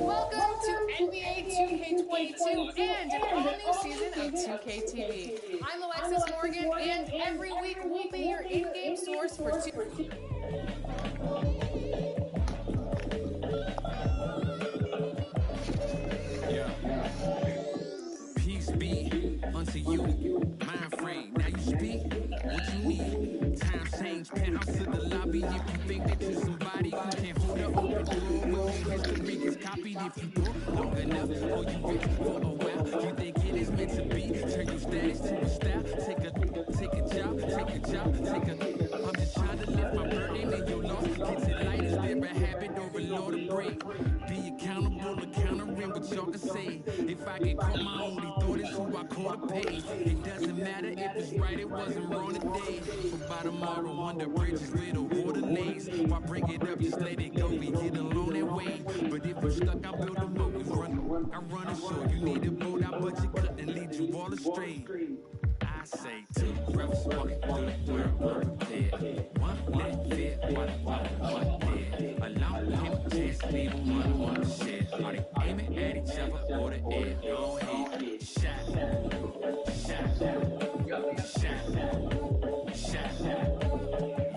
Welcome to NBA 2K22 and an all-new season of 2K TV. I'm Alexis Morgan, and every week we'll be your in-game source for Peace be unto you, mind frame. Now you speak what you need. Time change, penthouse to the lobby. If you think that you're somebody who can hold an open door, well, then history gets copied. If you go long enough, or you wait for a while, you think it is meant to be. Turn your status to a style. Take a job. I'm just trying to lift my burden and your loss. Gets it light, is there a habit or a law to break? Be accountable, countering what y'all can say. If I get caught, my only thought is who I call to pay. It doesn't matter if it's right, it wasn't wrong today. But by tomorrow, wonder bridges where the water lays. Why bring it up, just let it go, we get along that way. But if you're stuck, I build a boat, I run a show. You need a boat, I budget cut and lead you all astray. I say two brothers walking through the world unprepared. One lit fit, one dead. A long him chance, leave one on the shed. Are they aiming at each other or the air? Go ahead, shot.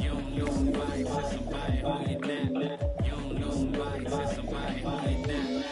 You don't know somebody, tell somebody who you not. You don't know somebody, tell somebody who you not.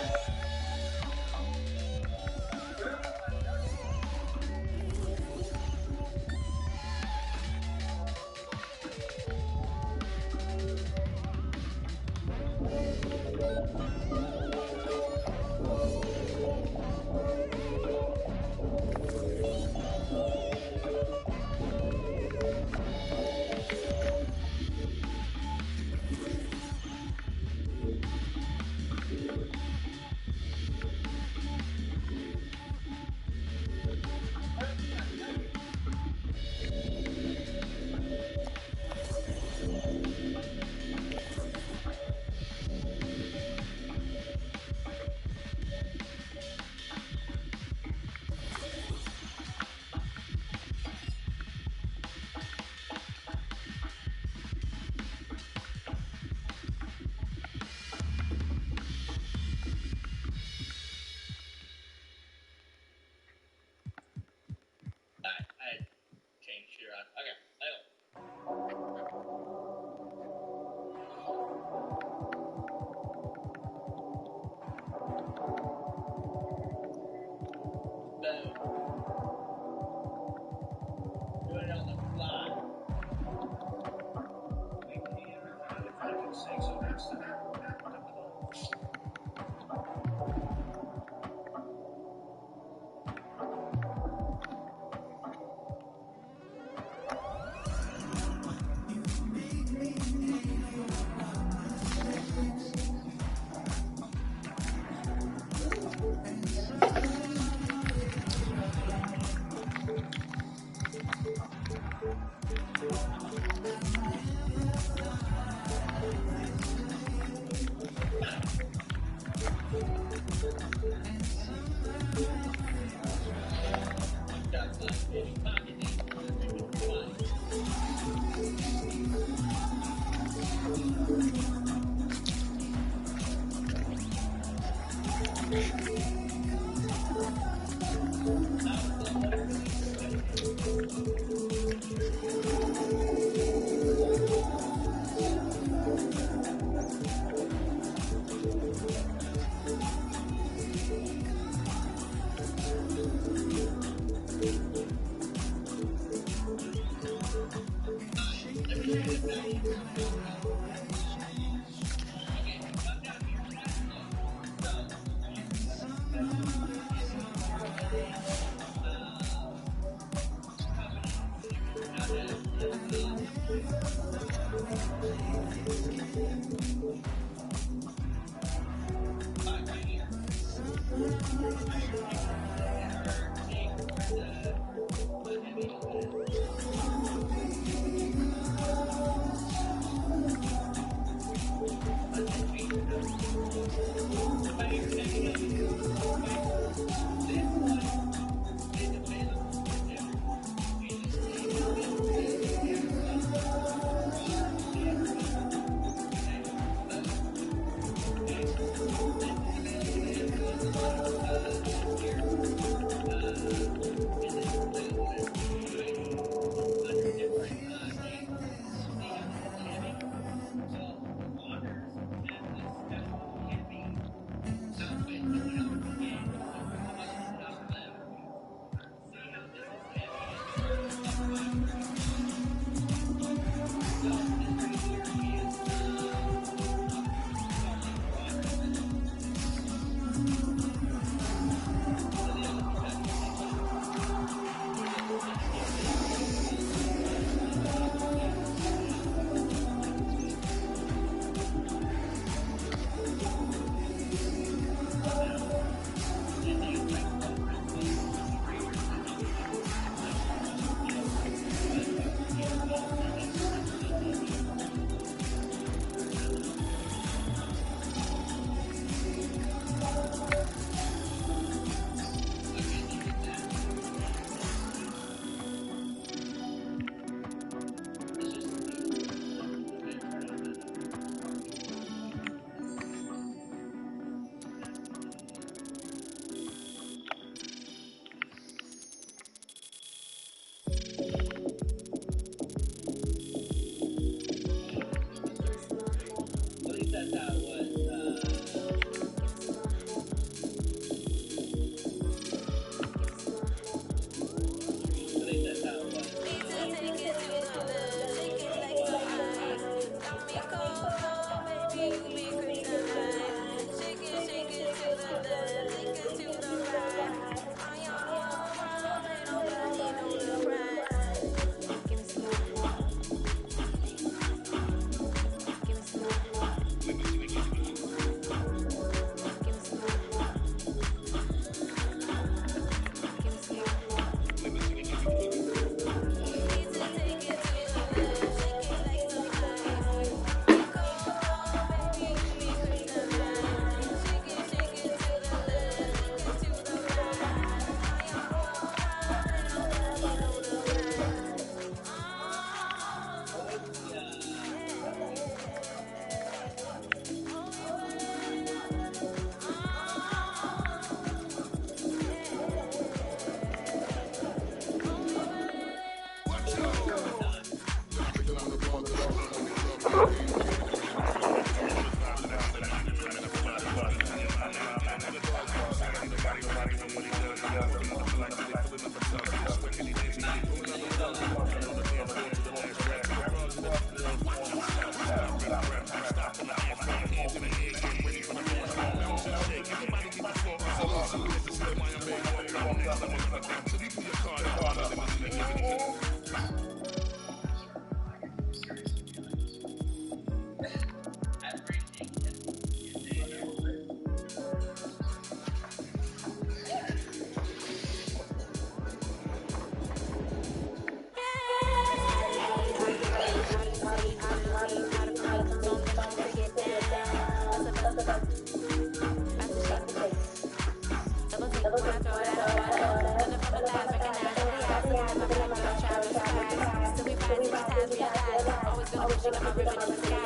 my ribbon in the sky.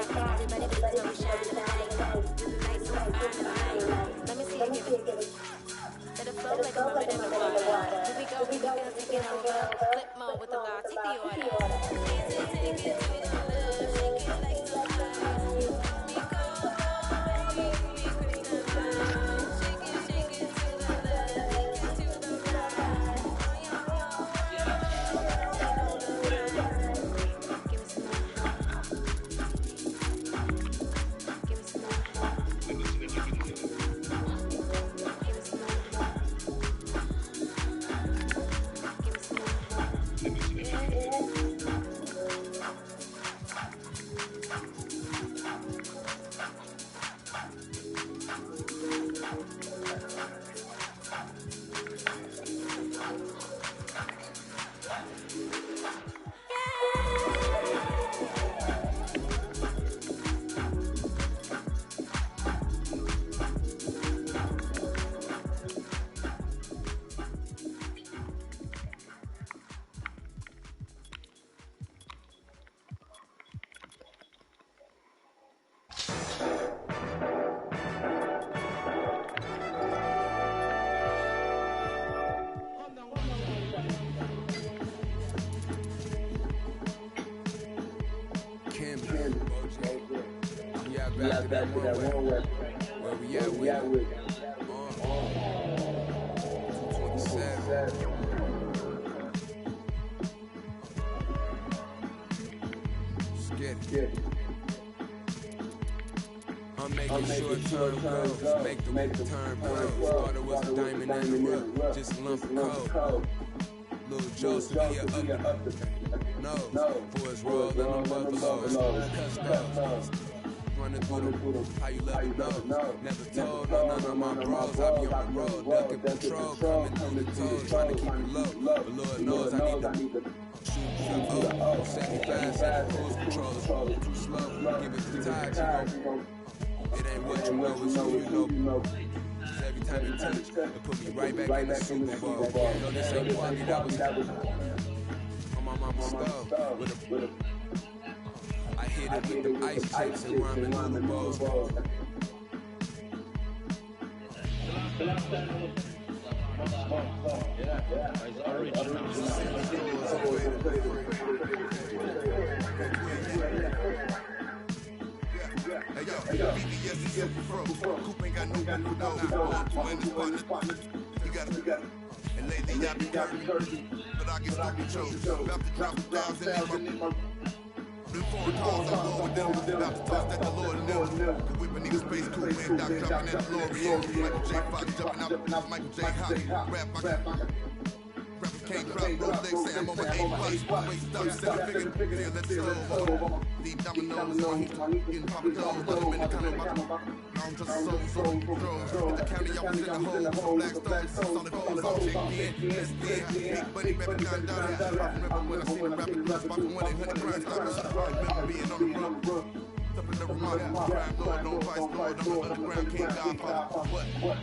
Everybody be so we shine tonight. Do the night so fine tonight. Let me see you give it. Let it flow like a mermaid in the water. Here we go, taking over. Flip mode with the law, take the order. Take it to the left, shake it like some fire. You got me going, baby, we crystalline. Shake it to the left, take it to the right. Give me some more. Give me some more. Give me some more. Back to that one way. Where we at with it? 227. Let's get it. I'm making short-term goals, make the turn pro. Started was a diamond in the rough, just a lump of coal. Little Joseph, he a up the nose. For his roll in them buffaloes, custos. Running through them, how you let them know. Never told none of my bros, I be on the road, ducking patrol, coming through the toes, trying to keep it low. But Lord knows I need to shoot up, set me fast at the cruise control, too slow, give it to Todd, you know. It ain't what you know, it's who you know. Cause every time you touch, it put me right back in the Super Bowl. No, this ain't quality, that was on my mama's stove, with a I hit it with them ice chips and ramen noodle bowls. Hey yo, BBS is super pro. Coop ain't got no window down. Two in his partner. You got it. And lately I be curvy, but I get stupid chokes. About to drop 1,000 in my. Them foreign cars, I'm going with them. About to toss that the Lord and them. Cause whip a nigga space cool, man. Doc jumping at the L'Oreal. Michael J. Fox jumping out Michael J. Hockey. Rappers can't drop Rolex, say I'm on my 8 bucks. Wait, stop, 7 figure. Yeah, let's go. Deep dominoes, on getting Papa Jones. Let them in the kind of I'm just so throws. Hit the county, I was in the hole. Black stars, solid goals, I'm checked in. Big buddy, baby, down. I remember when I seen the rapper club, popping 1-800 crime stoppers. I remember being on the run. Something never mind. Crime lord, no vice lord. I'm an underground king, godfather. What?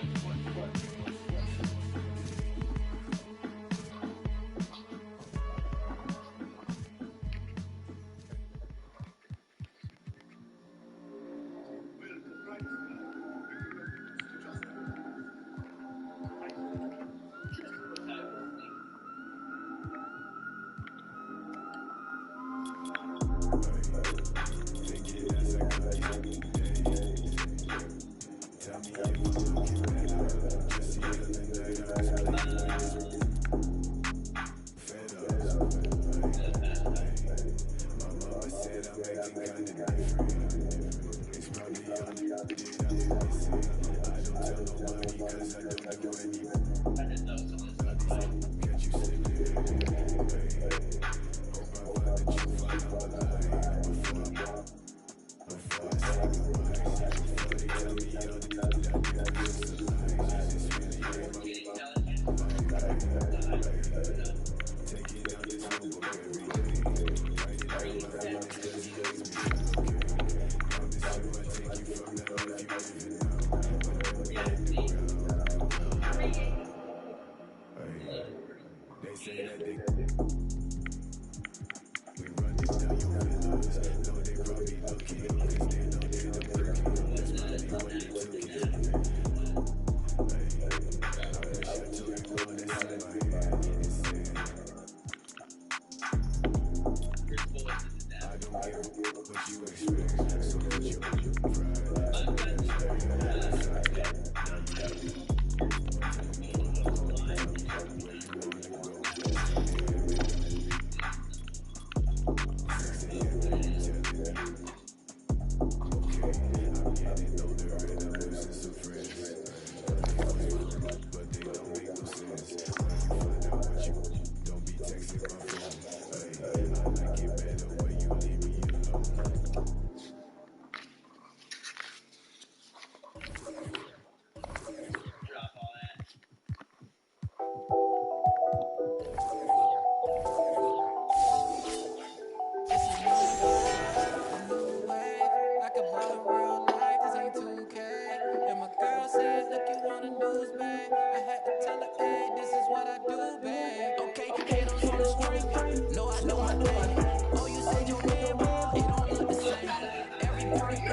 on the news, babe. I had to tell her, hey, this is what I do, babe. Okay, haters on the screen. No, I do my thing. Oh, you said your name, but it don't look the same.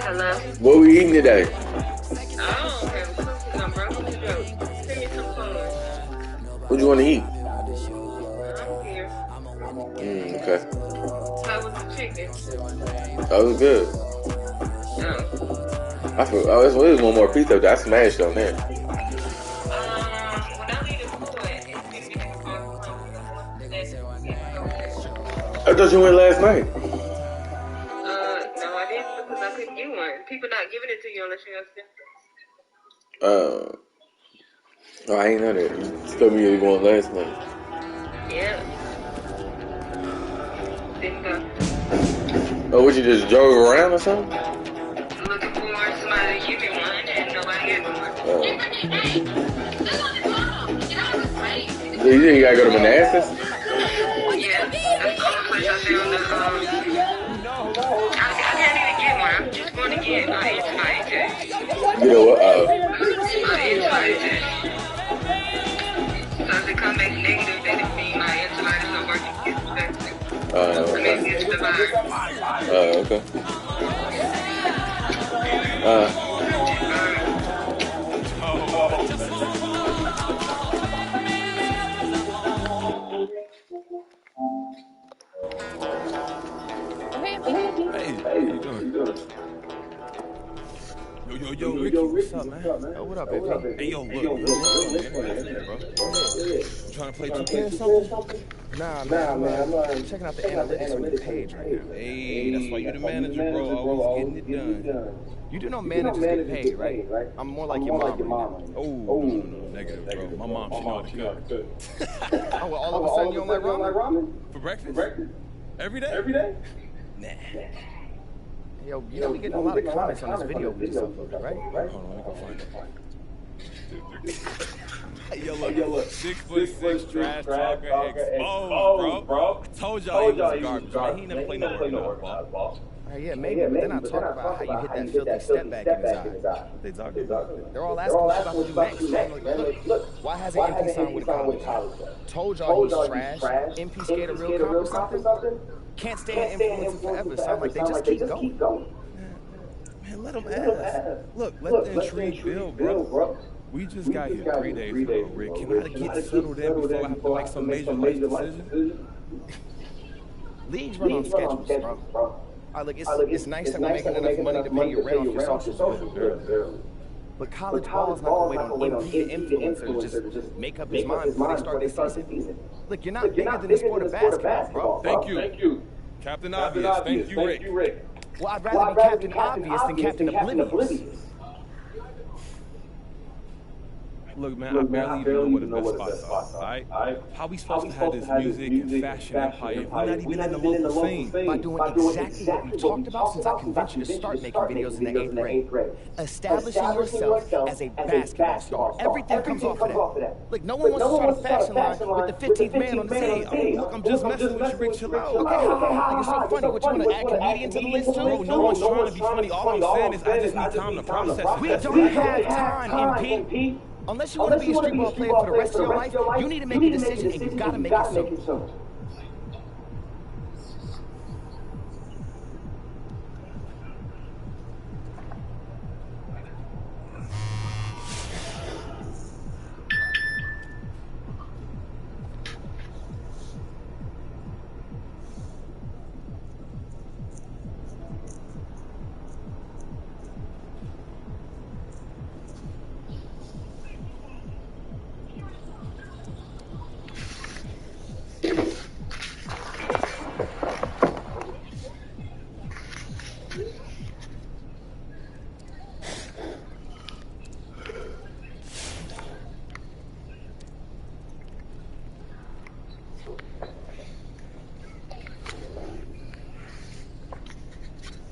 Hello? What we eating today? Oh, okay. Come, bro. What you doing? Send me some food. What you want to eat? I'm here. Okay. How was the chicken? That was good. Oh. I feel. Oh, there's one more pizza. I smashed on there. When I leave the food, it's going to be I thought you went last night. no, I didn't because I couldn't get one. People not giving it to you unless you have symptoms. Oh, I ain't know that. You told me you were going last night. Yeah. Didn't go. Oh, what, you just drove around or something? Looking for somebody to give me one and nobody gave me one. You think you gotta go to Manassas? Yeah, that's the only place I found I can't even get one. I'm just going to get an antibody test. You know what? My antibody test. So if it comes back negative, then it means my antibodies are working against the vaccine. Against the virus. Okay. Hey, Hey, how you doing? Yo, Ricky, what's up, man? Oh, what up, baby? Hey, yo, look, bro. You trying to play 2K or something? Nah, man, I'm checking out the analytics on your page right now. Hey, that's why you the manager, bro. Always getting it done. You do know managers get paid, right? I'm more like your mom. Oh, no, negative, bro. My mom, she know how to cook. Oh, well, all of a sudden you don't like ramen? For breakfast? Every day? Nah. Yo, you know we getting a lot of comments on this video we just uploaded, right? Hold on, let me go find it. Hey, yo, look. 6'6" trash talker exposed, bro. I told y'all he was garbage, man. He never played no workout ball. Yeah, maybe, but then I talk about how you hit that filthy step back in his eye. They talking about. They're all asking what you about to do next. Like, look, why hasn't MP signed with a college? Told y'all he's trash. MP scared of real comp or something? Can't stay in influencer forever. Sound like they just keep going. Man, let them ask. Look, let the intrigue build, bro. We just got here 3 days ago, Rick. Can I get settled in before I have to make some major life decision? Leagues run on schedules, bro. Look, it's nice that we're making enough money to pay your rent off your social bill. But college ball's not gonna wait on MP to influencers to just make up his mind before they start this season. Look, you're not bigger than the sport of basketball, bro. Thank you. Captain Obvious. Thank you, Rick. Well, I'd rather be Captain Obvious than Captain Oblivious. Look, man, I barely even know what the best spots are, alright? How we supposed to have this music and fashion empire if we're not even in the local scene? By doing exactly what we talked about since I convinced you to start making videos in the 8th grade. Establishing yourself as a basketball star. Everything comes off of that. Look, no one wants to start a fashion line with the 15th man on the team. Look, I'm just messing with you, Rick. Chill out. Okay, you're so funny. What, you want to add comedian to the list, too? Bro, no one's trying to be funny. All I'm saying is I just need time to process. We don't have time, MP. Unless you want to be a street ball player for the rest of your life, you need to make a decision, and you gotta make it soon.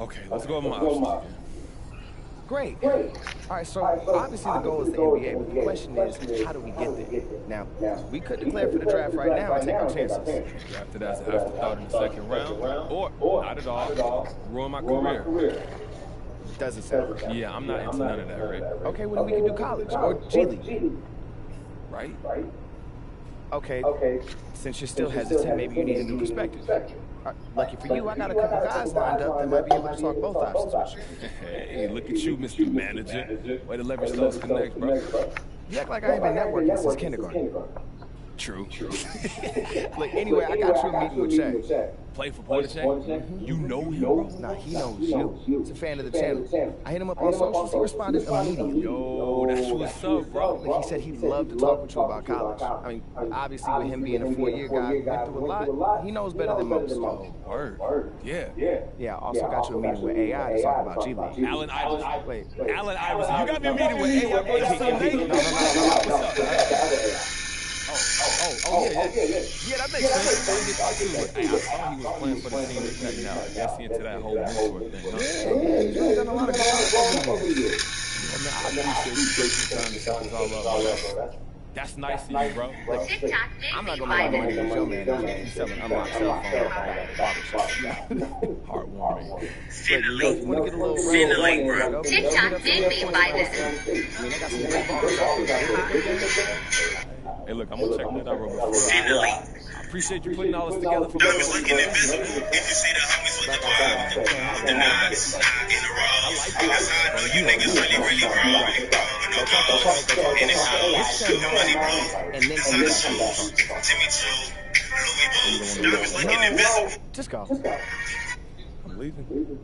Okay, let's go with my options. Great. All right, so obviously the goal is the NBA, but the question is, how do we get there? Now, we could declare for the draft right now and take our chances. Drafted as an afterthought in the second round, or not at all, ruin my career. Doesn't sound right. Yeah, I'm not into none of that, Rick. Okay, well, then we can do college or G League. Right? Okay, since you're still hesitant, maybe you need a new perspective. Lucky for you, I got a couple guys lined up that might be able to talk both options with you. Hey, look at you, Mr. Manager. Way to leverage those connects, bro. You act like I ain't been networking since kindergarten. True. Look, anyway, I got you a meeting with Shaq. Play for Porter You know him, bro? Nah, he knows you. He's a fan of the channel. I hit him up on socials. He responded immediately. Yo, that's what's up, bro. He said he'd love to talk with you about college. I mean, obviously with him being a 4-year guy who went through a lot, he knows better than most. Oh, word. Yeah. Yeah, I also got you a meeting with AI to talk about G League. Allen Iverson. Wait. Allen Iverson. You got me a meeting with AI, bro. That's so late. No. Oh, yeah. Yeah, that makes sense. Hey, I saw he was playing for the team that's cutting out. I guess he into that whole mentor thing, huh? Yeah, he's really done a lot of good stuff over the years. I appreciate you taking the time to set this all up, bro. That's nice of you, bro. I'm not gonna lie to you, show man. He's selling unlocked cell phone at the barbershop. Heartwarming. Wait, you wanna get a little Send the link, bro. TikTok did me by this. I mean, I got some great barbershops. Hey, look, I'm gonna check that out real quick. Send the link. I appreciate you putting all this together for me. Dummies looking invisible. If you see the homies with the vibe, the knives, knock in the rolls. That's how I know you niggas really grow. No clothes, in the shows, the money blow. And then That's how the shoes. Timmy Choo, Louis Boots, dummies looking invisible. Just go. I'm leaving.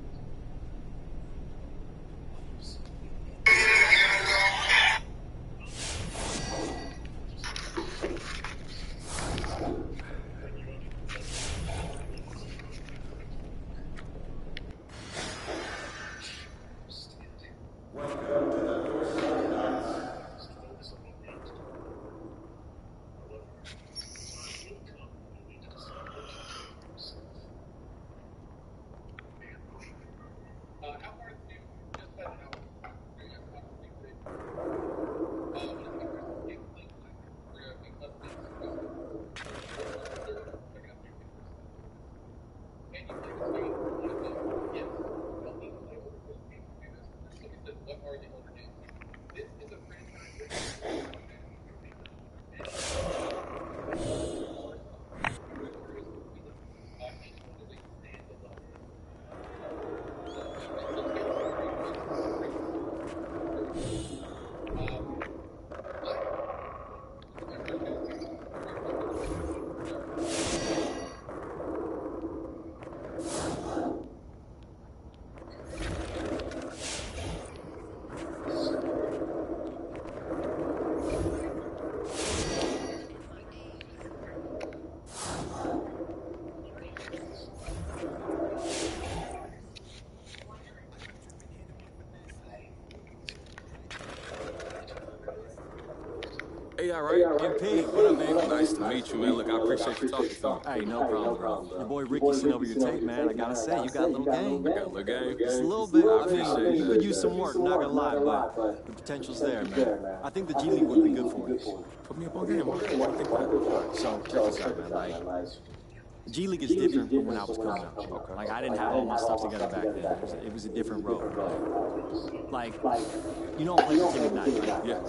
Hey, all right. MP, what up, man? Nice to meet you, man. Look, I appreciate you talking to me. Hey, no problem, bro. Your boy Ricky sent over your tape, man. I gotta say, you got a little game. I got a little game. Just a little bit. I I appreciate mean, you that. could use some work, not gonna lie, but the potential's there, man. I think the G League would be good for you. Put me up on game. What do you think about it? So, check this out, man. Like, the G League is different from when I was coming up. Okay. Like, I didn't have all my stuff together back then. It was a different road. Like, you don't play for Team Ignite, right? Yeah.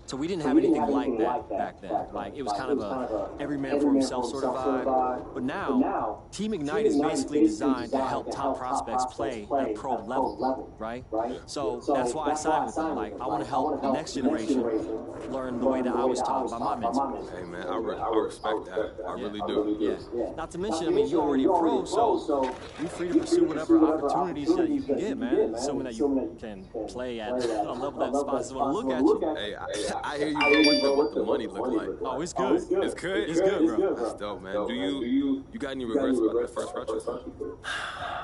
So we didn't have anything like that back then. Like, it was kind of a every man for himself sort of vibe. But now, Team Ignite is basically designed to help top prospects play at a pro level, right? So that's why I signed with them. Like, I want to help the next generation learn the way that I was taught by my mentor. Hey, man, I respect that. I really do. Yeah. Not to mention, I mean, you're already a pro, so you're free to pursue whatever opportunities that you can get, man. Assuming that you can play at a level that sponsors want to look at you. Hey, I hear you, bro. What the money look like? Oh, it's good. It's good? It's good, bro. That's dope, man. Do you got any regrets about that first retro?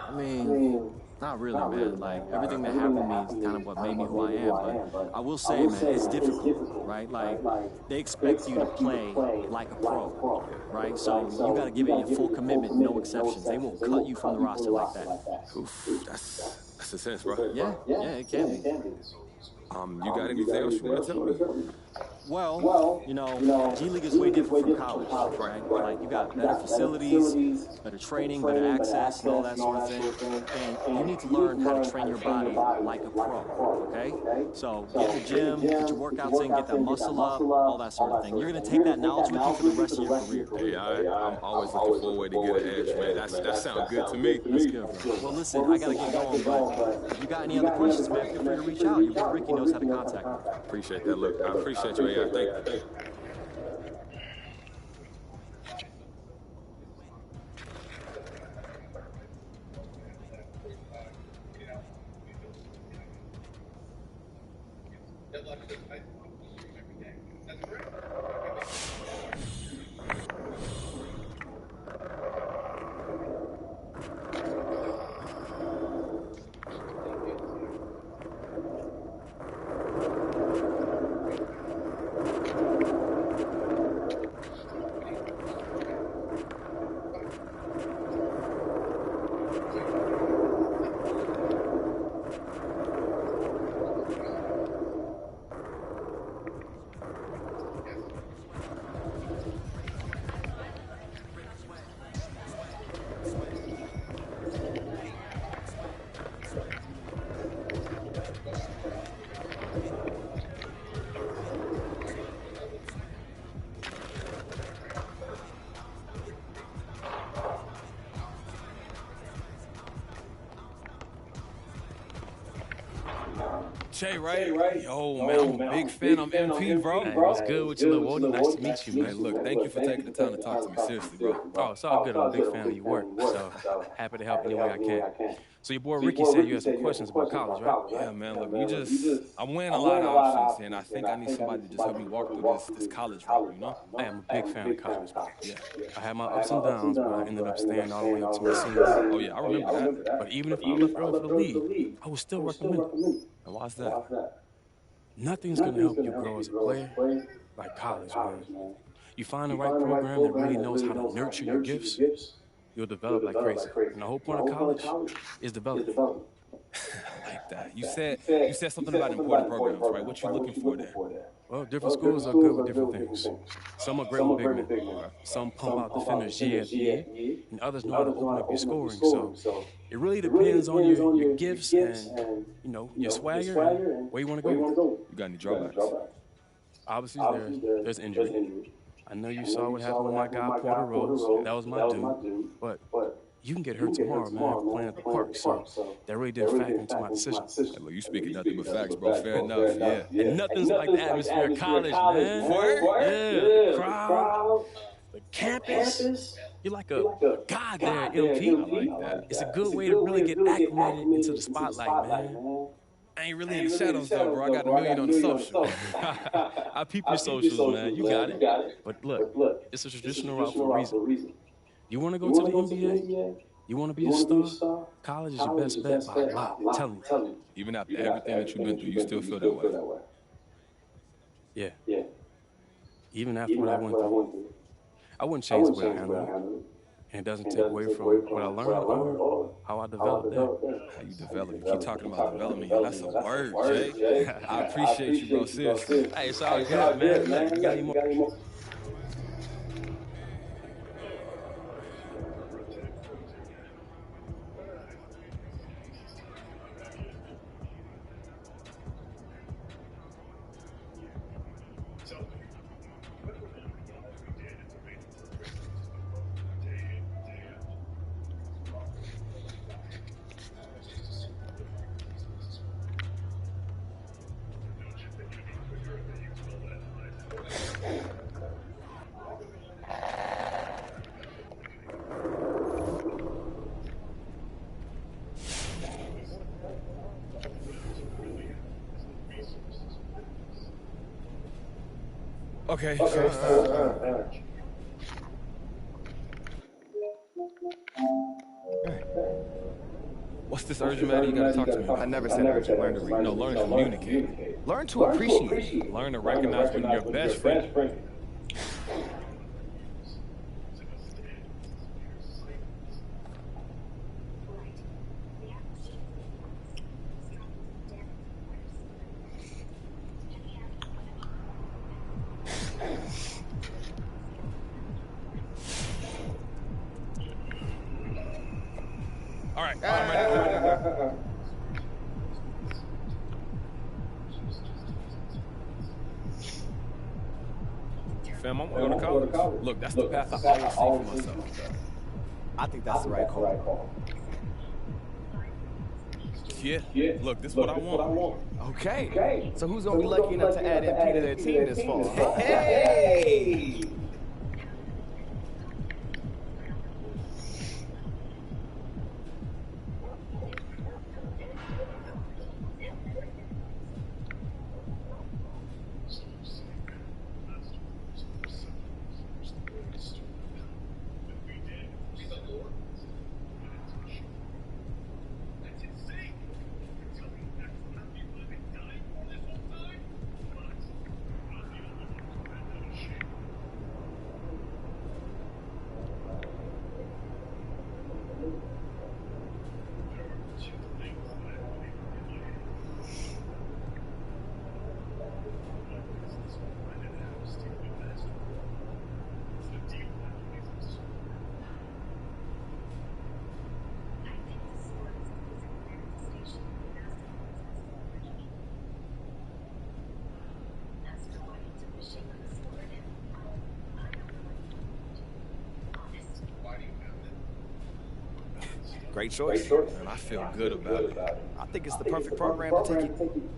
I mean, not really, man. Like, everything that happened to me is kind of what made me who I am. But I will say, man, it's difficult, right? Like, they expect you to play like a pro, right? So you got to give it your full commitment, no exceptions. They won't cut you from the roster like that. Oof, that's intense, bro. Yeah, it can be. You got anything else you want to tell me? Well, G League is way different from college, right? Like, you got better facilities, better training, better access, and all that sort of thing. And you need to learn how to train your body like a pro, okay? So get in the gym, get your workouts in, get that muscle up, all that sort of thing. You're going to take that knowledge with you for the rest of your career. Hey, I'm always looking for a way to get an edge, man. That sounds good to me. That's good, bro. Well, listen, I got to get going, but if you got any other questions, man, feel free to reach out. Your boy Ricky knows how to contact me. Appreciate that. Look, I appreciate you, AI. Thank you. Jay, right? Yo, man, I'm a big fan. I'm MP, bro. Hey, what's good with you, little Wody? Nice to meet you, man. Hey, look, thank you for taking the time to talk to me. Seriously, bro. Oh, it's all good. I'm a big fan of your work, so happy to help any way I can. So your boy Ricky said you had some questions about college, right? Yeah, man, look, I'm wearing a lot of options, and I think I need somebody to just help me walk through this college route, you know? I am a big fan of college, bro. Yeah. I had my ups and downs, but I ended up staying all the way up to my senior. Oh, yeah, I remember that. But even if I left early for the league, I would still recommend it. And why's that? Nothing's going to help you grow as a player like college, man. You find the right program that really knows how to nurture your gifts, you'll develop like crazy. And the whole point of college is development. Like that. You said something about important programs, right? What you looking for there? Well, different schools are good with different things. Some are great with big men. Some pump out defenders year after year, and others know how to open up your scoring. So it really depends on your gifts and your swagger and where you want to go. You got any drawbacks? Obviously, there's injury. I know you saw what happened with my guy Porter Rose. That was my dude. But you can get hurt tomorrow, man, playing at the park. So that really did factor into my decision. Hey, look, you speaking nothing but facts, bro. Fair enough, yeah. And nothing's like the atmosphere of college, man. Yeah, the crowd, the campus. You're like a god there at MP. I like that. It's a good way to really get acclimated into the spotlight, man. I ain't really in the shadows, though, bro. I got a million on the social. I peep your socials, man. You got it. But look, it's a traditional route for a reason. You want to go to the NBA? You want to be a star? College is your best bet by a lot. I'm telling you. Even after everything that you've been through, you still feel that way? Yeah. Even after what I went through. I wouldn't change the way I handle it. And it doesn't take away from what I learned or how I developed there. How you develop. You keep talking about development. Yo, that's a word, Jay. I appreciate you, bro. Seriously. Hey, it's all good, man. You got any more? Okay. What's this urgent matter you gotta talk to me about? I never said urgent. Learn to read. No, learn to communicate. Learn to appreciate. Learn to recognize when your best friend. fam. I want to go to college. Look, that's the path I always see for myself. I think that's the right call. Yeah. Look, this is what I want. Okay. So who's going to be lucky enough to add MP to their team this fall? Hey! Great choice. And I feel good about it. I think it's the perfect program to take you.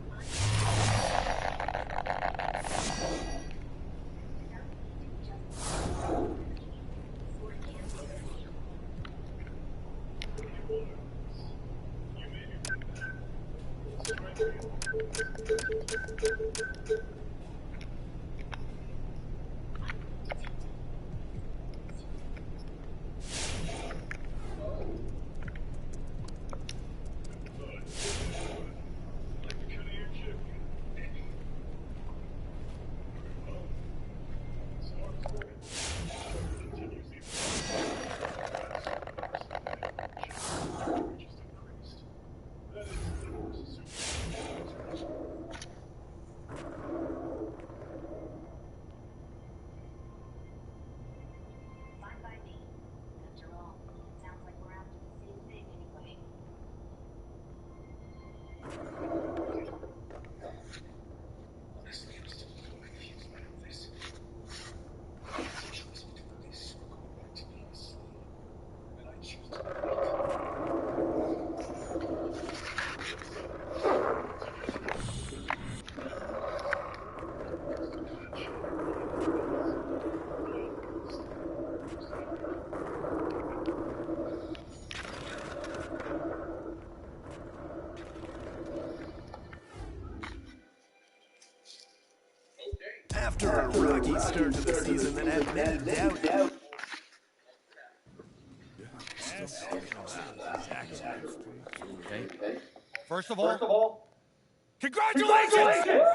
After a rocky start to the season that had many doubts. Okay. First of all, congratulations!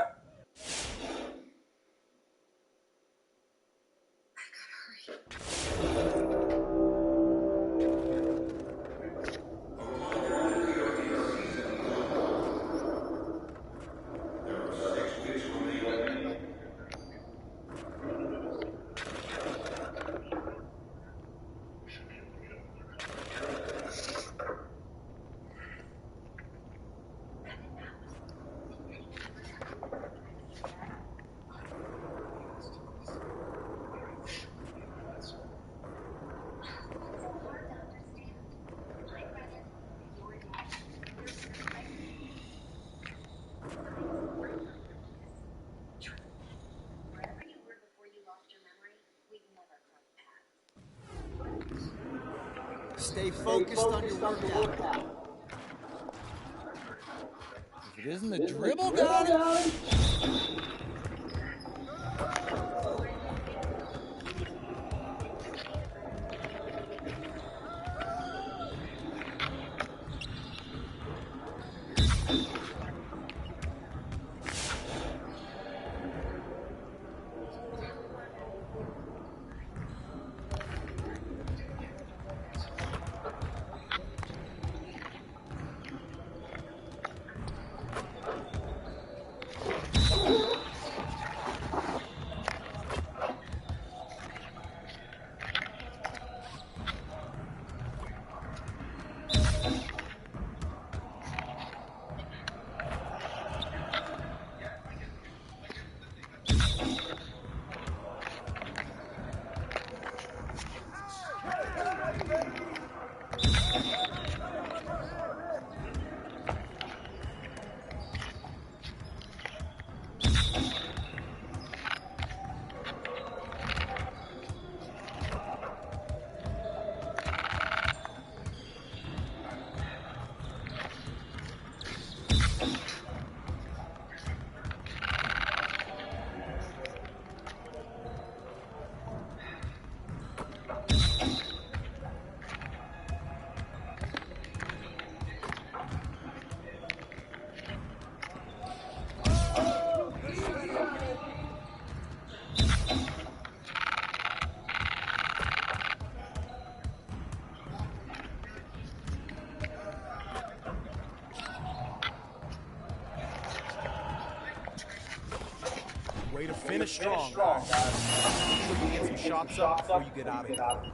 Stay focused on your workout. If it isn't the dribble, got it. Way to finish strong, guys. Make sure you get some shots up before you get out of here.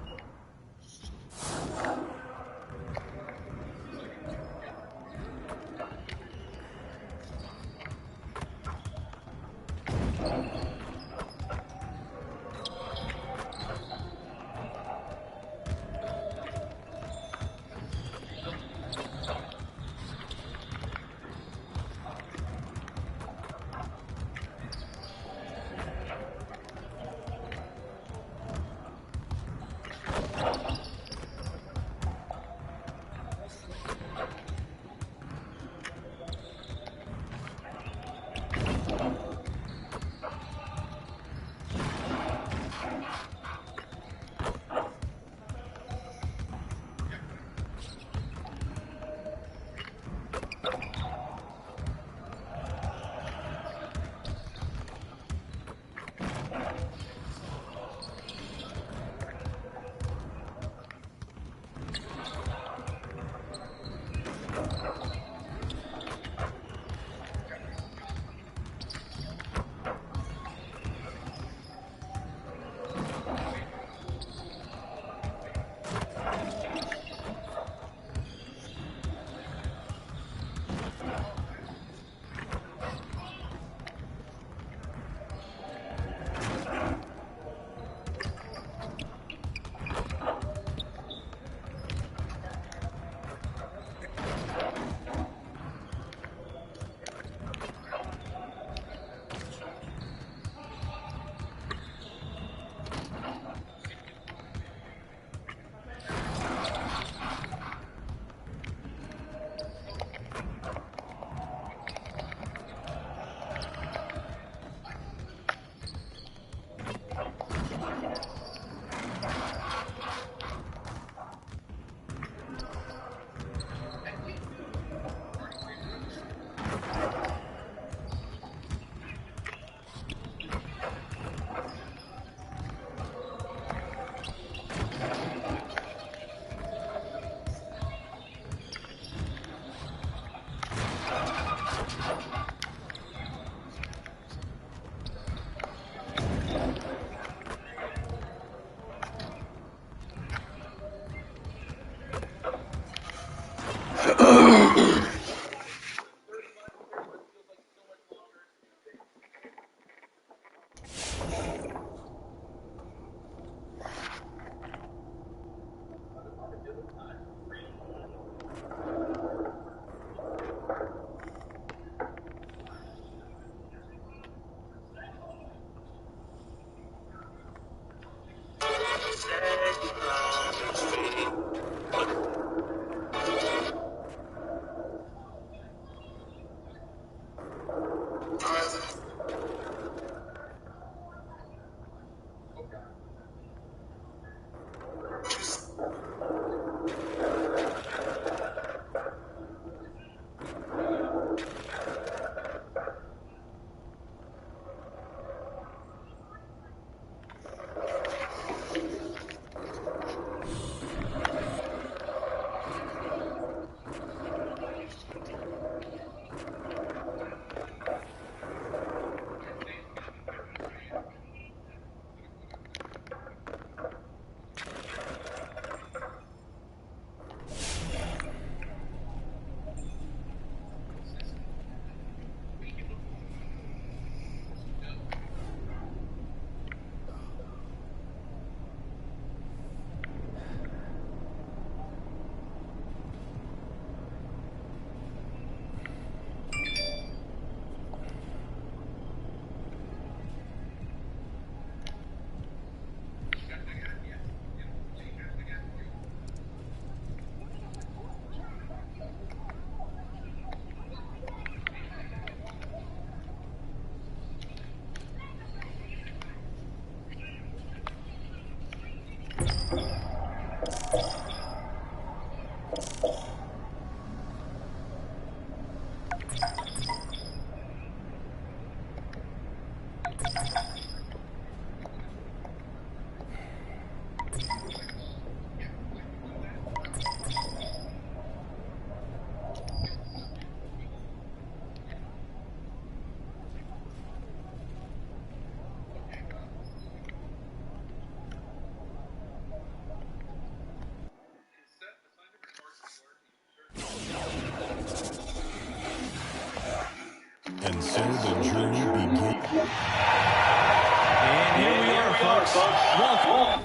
And here we are, folks. Welcome.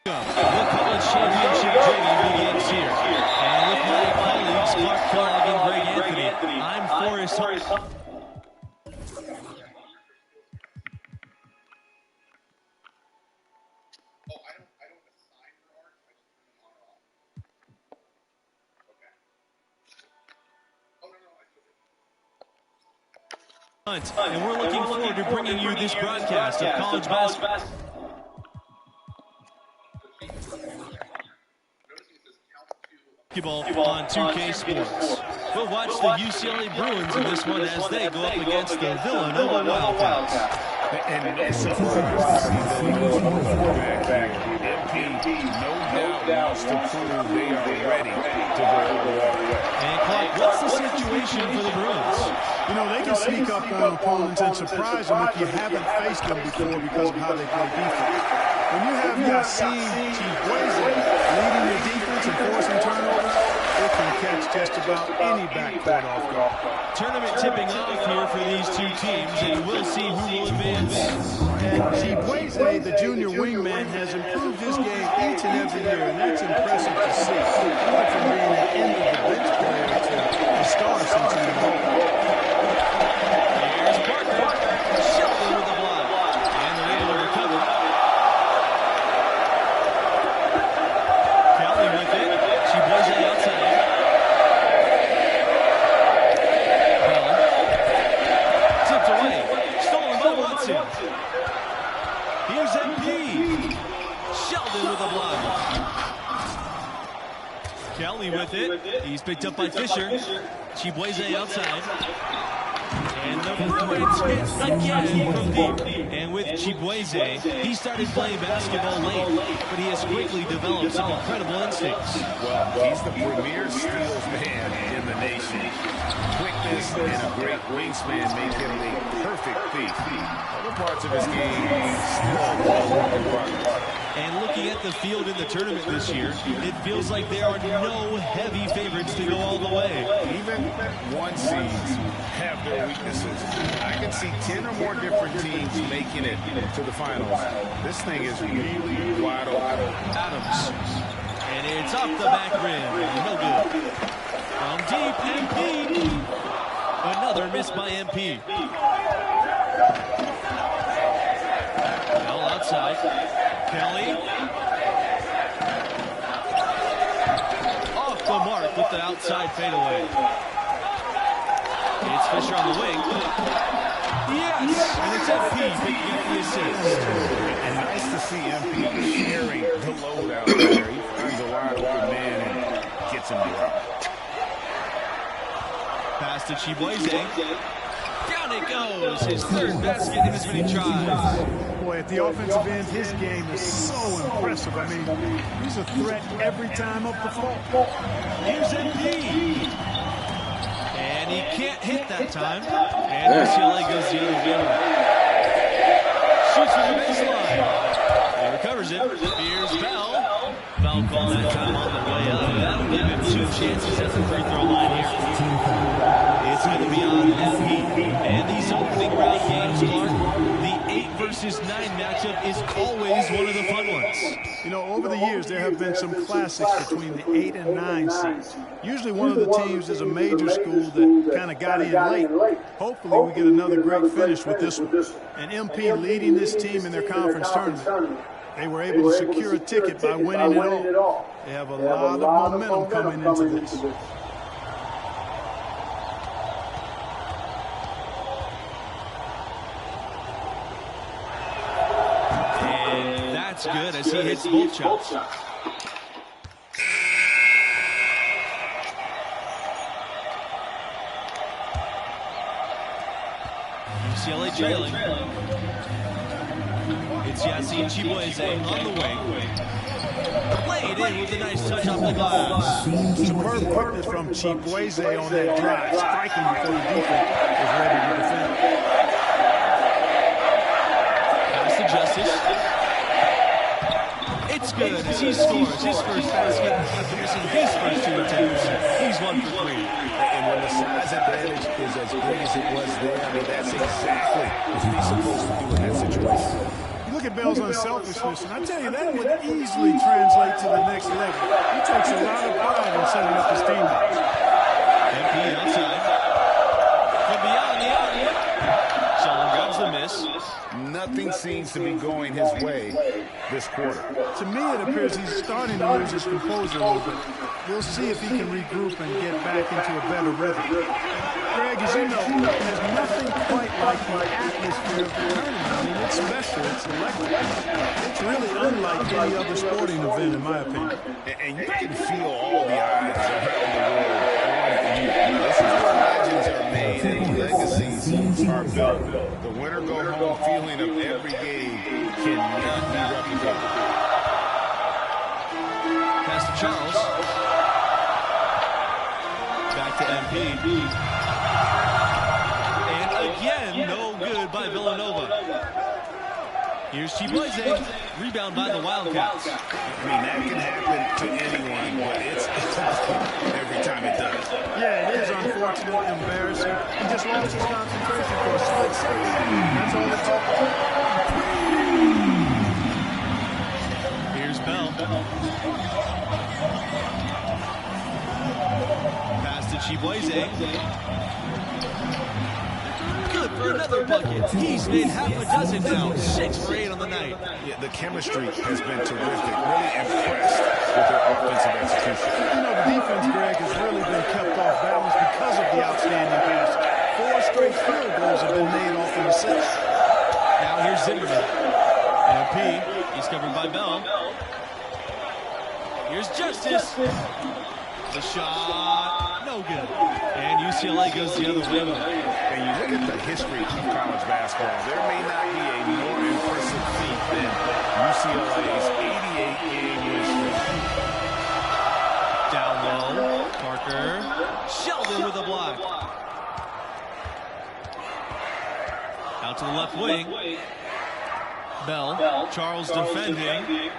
The college championship journey begins here. And with my colleagues, Clark Kellogg and Greg Anthony, I'm Forrest Hart. And we're looking forward to bringing you this broadcast of college basketball. On 2K Sports. We'll watch the UCLA Bruins in this one as they go up against the Villanova Wildcats. And no surprise to see the Villanova back here. MP, no doubt, wants to prove they are ready to go all the way. And Clark, what's the situation for the Bruins? You know, they can sneak up on opponents and surprise them if you haven't faced them before because of how they play defense. When you have Yassine Chibueze leading the defense and forcing turnovers, it can catch just about any backcourt off guard. Tournament tipping off here for these two teams, and we'll see who will advance. And Chibueze, the junior wingman, has improved his game each and every year, and that's impressive to see. He went from being an end-of-the-bench player to a star since he enrolled. Here's Parker. Sheldon with the block. And they're able to recover. Kelly with it. Chibueze outside. Bell. Tipped away. Stolen by Watson. Here's MP. Sheldon with the block. Kelly with it. He's picked up by Fisher. Chibueze outside. And the Bruins hit again from deep. And with Chibueze, he started playing basketball late, but he has quickly developed some incredible instincts. Well, he's the premier steals man in the nation. Quickness and a great wingspan make him a perfect thief. Other parts of his game still all work in progress. And looking at the field in the tournament this year, it feels like there are no heavy favorites to go all the way. Even one seeds have their weaknesses. I can see 10 or more different teams making it to the finals. This thing is really wide open. Adams. And it's off the back rim. No good. From deep, MP. Another miss by MP. Bell outside. Kelly. Off the mark with the outside fadeaway. It's Fisher on the wing. Yes! And it's MP picking up the assist. And nice to see MP sharing the load out there. He finds a wide open man and gets him the rock. Pass to Chibueze. Down it goes. His third basket in as many tries. Boy, at the offensive end, his game is so impressive. I mean, he's a threat every time up the floor. Here's MP. And he can't hit that time. And UCLA goes the other way. Shoots from the baseline. He recovers it. Here's Bell. Bell called that time on the way up. That'll give him 2 chances at the free throw line here. It's going to be on MP. And these opening round games, Clark, the 8 versus 9 matchup is always one of the fun ones. You know, over the years, there have been some classics between the 8 and 9 seeds. Usually one of the teams is a major school that kind of got in late. Hopefully we get another great finish with this one. And MP leading this team in their conference tournament. They were able to secure a ticket by winning it all. They have a lot of momentum coming into this. And that's good as he hits both shots. UCLA trailing. It's Yassine Chibueze on the wing. Laid in with a nice touch off the glass. Superb quickness from Chibueze on that drive, striking before the defense is ready to defend. Pass to Justice. It's good as he scores his first basket after missing his first 2 attempts. He's 1 for 3. And when the size advantage is as big as it was there, I mean, that's exactly what he's supposed to do in that situation. You look at Bell's unselfishness, and I tell you, that would easily translate to the next level. He takes a lot of pride in setting up his teammates. MP outside. From beyond the arc. Sheldon grabs the miss. Nothing seems to be going his way this quarter. To me, it appears he's starting to lose his composure a little bit. We'll see if he can regroup and get back into a better rhythm. Greg, as you know, there's nothing quite like the atmosphere of the tournament. I mean, it's special. It's electric. It's really unlike any other sporting event, in my opinion. And you can feel all the eyes around the world on you. This is where legends are made and legacies are built. The winner go home feeling of every game cannot be replicated. Pass to Charles. Back to MP. And again, no good by Villanova. Here's Chibueze. Rebound by the Wildcats. I mean, that can happen to anyone, but it's every time it does. Yeah, it is unfortunate, embarrassing. He just lost his concentration for a split second. That's all it's all about. Here's Bell. Pass to Chibueze. Good for another bucket. He's made half a dozen now. 6 for 8 on the night. Yeah, the chemistry has been terrific. Really impressed with their offensive execution. You know, the defense, Greg, has really been kept off balance because of the outstanding pass. 4 straight field goals have been made off the assists. Now here's Zimmerman. MP. He's covered by Bell. Here's Justice. The shot. No good. And UCLA goes the other way. And you look at the history of college basketball, there may not be a more impressive feat than UCLA's 88-game win streak. Down low. Parker. Sheldon with a block. Out to the left wing. Bell. Charles defending.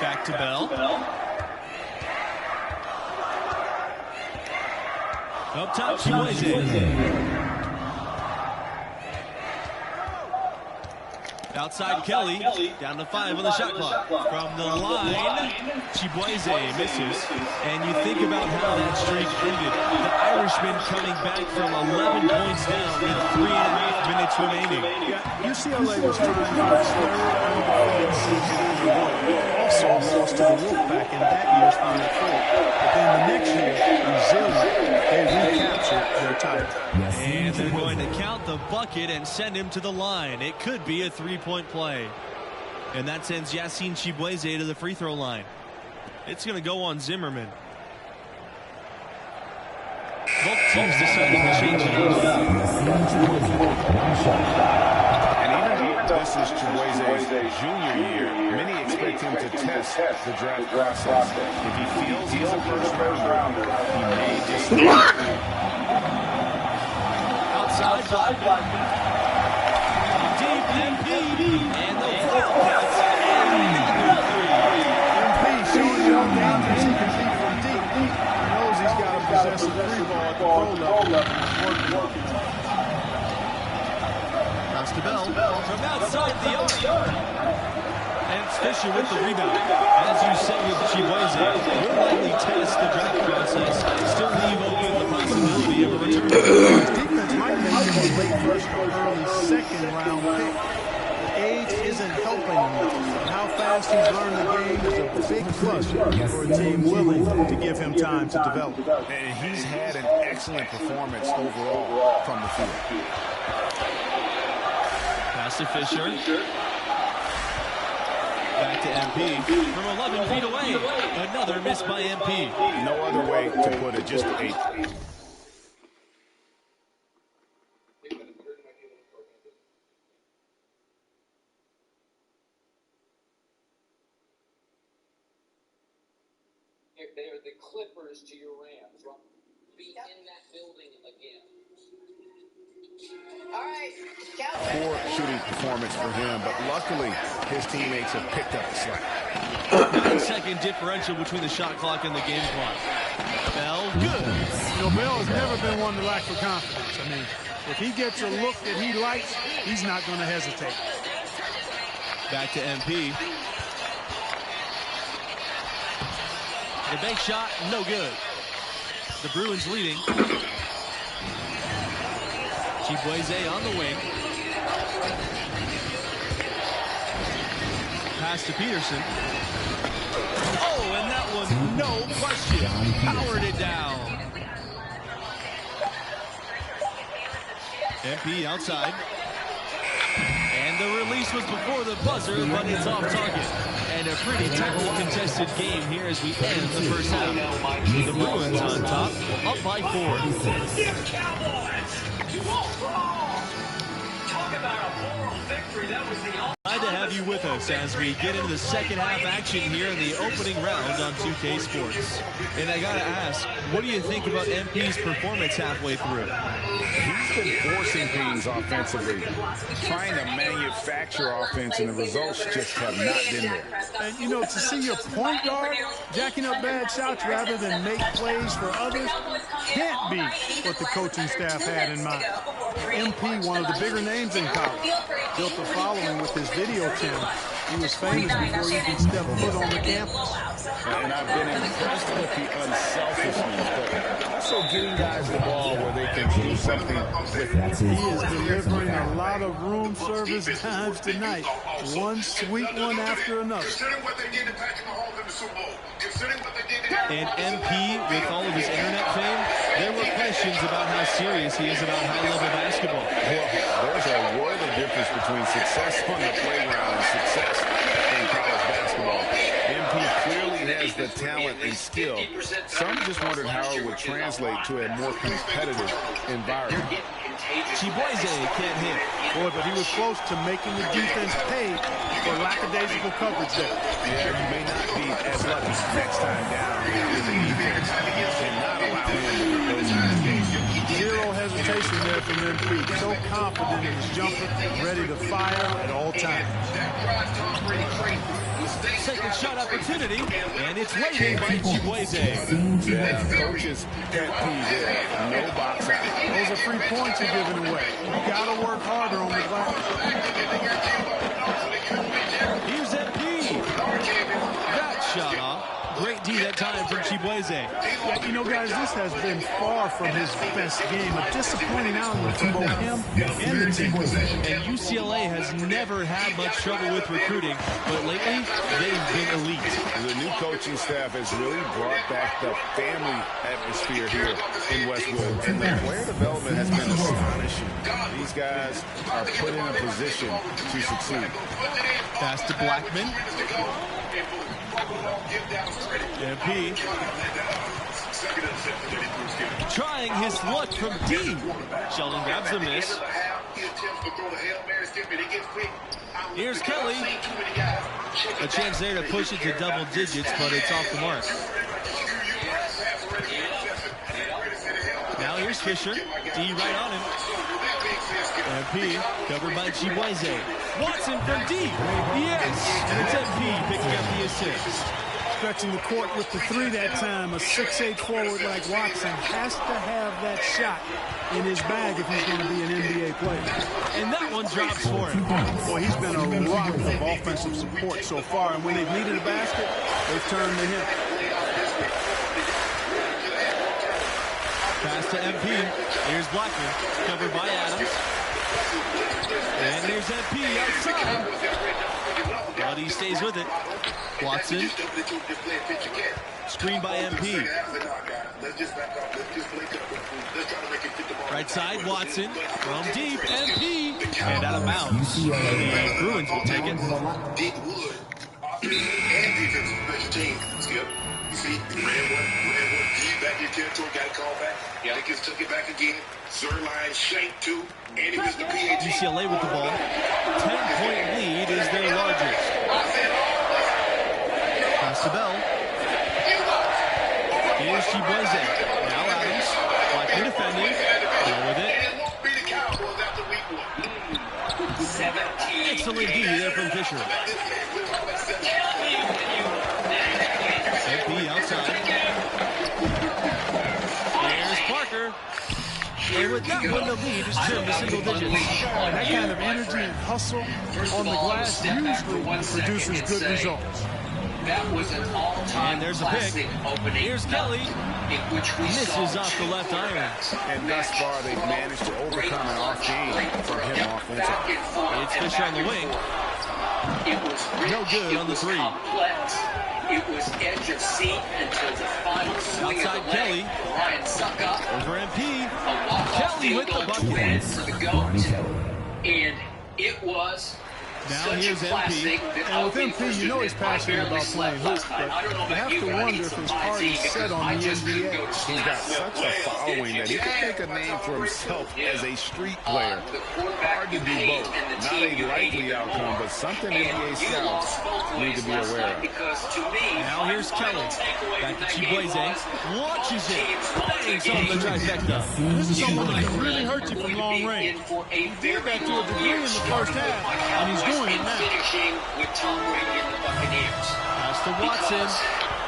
Back to Bell. Up top, Chibueze. Outside Kelly, down to 5 on the shot clock. From the line, Chibueze misses. And you think about how that streak ended. The Irishman coming back from 11 points down with 3.5 minutes remaining. Yeah, UCLA was trying for its third undefeated season in a row. Also lost to the Wolfpack in that year's Final Four. But then the next year, resilient, they recaptured their title. And they're going to count the bucket and send him to the line. It could be a 3-point play. And that sends Yassine Chibueze to the free throw line. It's going to go on Zimmerman. Both teams deciding to change it And even though this is Chibueze's junior year, many expect him to test the draft process. If he feels he's a first rounder, he may just outside block. Deep MP and the Wildcats. MP showing you how dangerous he can be from deep. He knows he's got to possess a free ball at the pro level. Pass to Bell from outside the arc. And it's Fisher with the rebound. As you said with Chibueze, will likely test the draft process, still leave open the possibility of a return. His defense might make him a late first or early second round pick. Age isn't helping him. How fast he's learned the game is a big plus for a team willing to give him time to develop. And he's had an excellent performance overall from the field. Pass to Fisher. Back to MP from 11 feet away. Another miss by MP. No other way to put it, just 8. They're the Clippers to your Rams. Be in that building again. All right. Poor shooting performance for him, but luckily his teammates have picked up the slack. 9-second differential between the shot clock and the game clock. Bell, good. You know, Bell has never been one to lack for confidence. I mean, if he gets a look that he likes, he's not going to hesitate. Back to MP. The bank shot, no good. The Bruins leading. Chibueze on the wing. Pass to Peterson. Oh, and that one, no question, powered it down. MP outside. And the release was before the buzzer, but it's off target. And a pretty tightly contested game here as we end the first half. The Bruins on top, up by 4. Glad to have you with us as we get into the second half action here in the opening round on 2K Sports. And I gotta ask, what do you think about MP's performance halfway through? He's been forcing things offensively, trying to manufacture offense, and the results just have not been there. And, you know, to see your point guard jacking up bad shots rather than make plays for others can't be what the coaching staff had in mind. MP, one of the bigger names in college, built a following with his video channel. He was famous before he could step foot on the campus. And I've been impressed with the unselfishness, but also getting guys the ball where they can do something with it. He is delivering a lot of room service times tonight. One sweet one after another. And MP, with all of his internet fame, there were questions about how serious he is about high-level basketball. Well, there's a world of difference between success on the playground and success in college basketball. MP clearly has the talent and skill. Some just wondered how it would translate to a more competitive environment. Chibueze can't hit. Boy, but he was close to making the defense pay for lackadaisical coverage there. Yeah, you may not be as lucky next time down with the defense and not allow him to get those kind of games. Zero hesitation there from MP. So confident in his jumper, ready to fire at all times. Second shot opportunity, and it's waiting by Chibueze. Yeah, coach's pet peeve there. No box out. Those are 3 points you're giving away. You got to work harder on the glass. Here's MP. That shot off. Great D that time from Chibueze. Yeah, you know, guys, this has been far from his best game. A disappointing outing for both him and the team. And UCLA has never had much trouble with recruiting, but lately, they've been elite. The new coaching staff has really brought back the family atmosphere here in Westwood. And the player development has been astonishing. These guys are put in a position to succeed. Pass to Blackman. MP trying his luck from deep. Sheldon grabs the miss. Here's Kelly. A chance there to push it to double digits, but it's off the mark. Now here's Fisher. D right on him. MP covered by Chibueze. Watson from deep. Yes, and it's MP picking up the assist. Stretching the court with the 3 that time. A 6'8" forward like Watson has to have that shot in his bag if he's going to be an NBA player. And that one drops for him. Boy, he's been a rock of offensive support so far, and when they've needed a basket, they've turned to him. Pass to MP. Here's Blackman, covered by Adams. And here's MP outside. But he stays with it. Watson. Screen by MP. Right side, Watson. From deep, MP. And out of bounds. The Bruins will take it. See, ran one, back in territory, got a call back. Dickens took it back again. Zerline shanked two, and he missed the PAT. UCLA with the ball. 10-point lead is their largest. Pass to Bell. Chibueze. Now Adams, likely defending. Bell with it. Excellent D there from Fisher. MP outside. There's Parker. And with that one, the lead is trimmed to single digits. That kind of energy and hustle on the glass usually produces good results. That was an all-time and there's a pick. Here's Kelly. Misses off the left iron. And thus far, they've managed to overcome an off game from him offensively. It's Fisher on the wing. It was rich, no good on the three. Complex. It was edge of seat until the final swing outside of the Kelly. leg. Ryan Suckup. Over MP. Kelly with the bucket. For the goat. And it was now here's MP. And with MP, you know he's passionate about playing hoops, but you have to wonder if his heart is set on the NBA. He's got such a following that he can make a name for himself as a street player. Hard to do both. Not a likely outcome, but something NBA scouts need to be aware of. Now here's Kelly. Back to Chibueze. Launches it. Bangs on the trifecta. This is someone that can really hurt you from long range. He did that to a degree in the first half, and he's doing it now. Finishing with Tom Brady and the Buccaneers. Pass to Watson.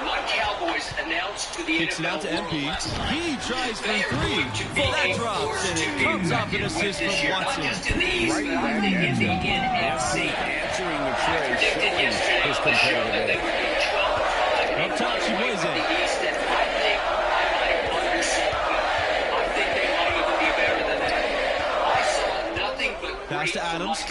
My Cowboys announced to the Kicks it out to MP. He tries for three. That drops, and it comes off an assist from Watson. Right back at you. Answering the trade, showing his competitive edge. Up top, Chibueze. Pass to Adams.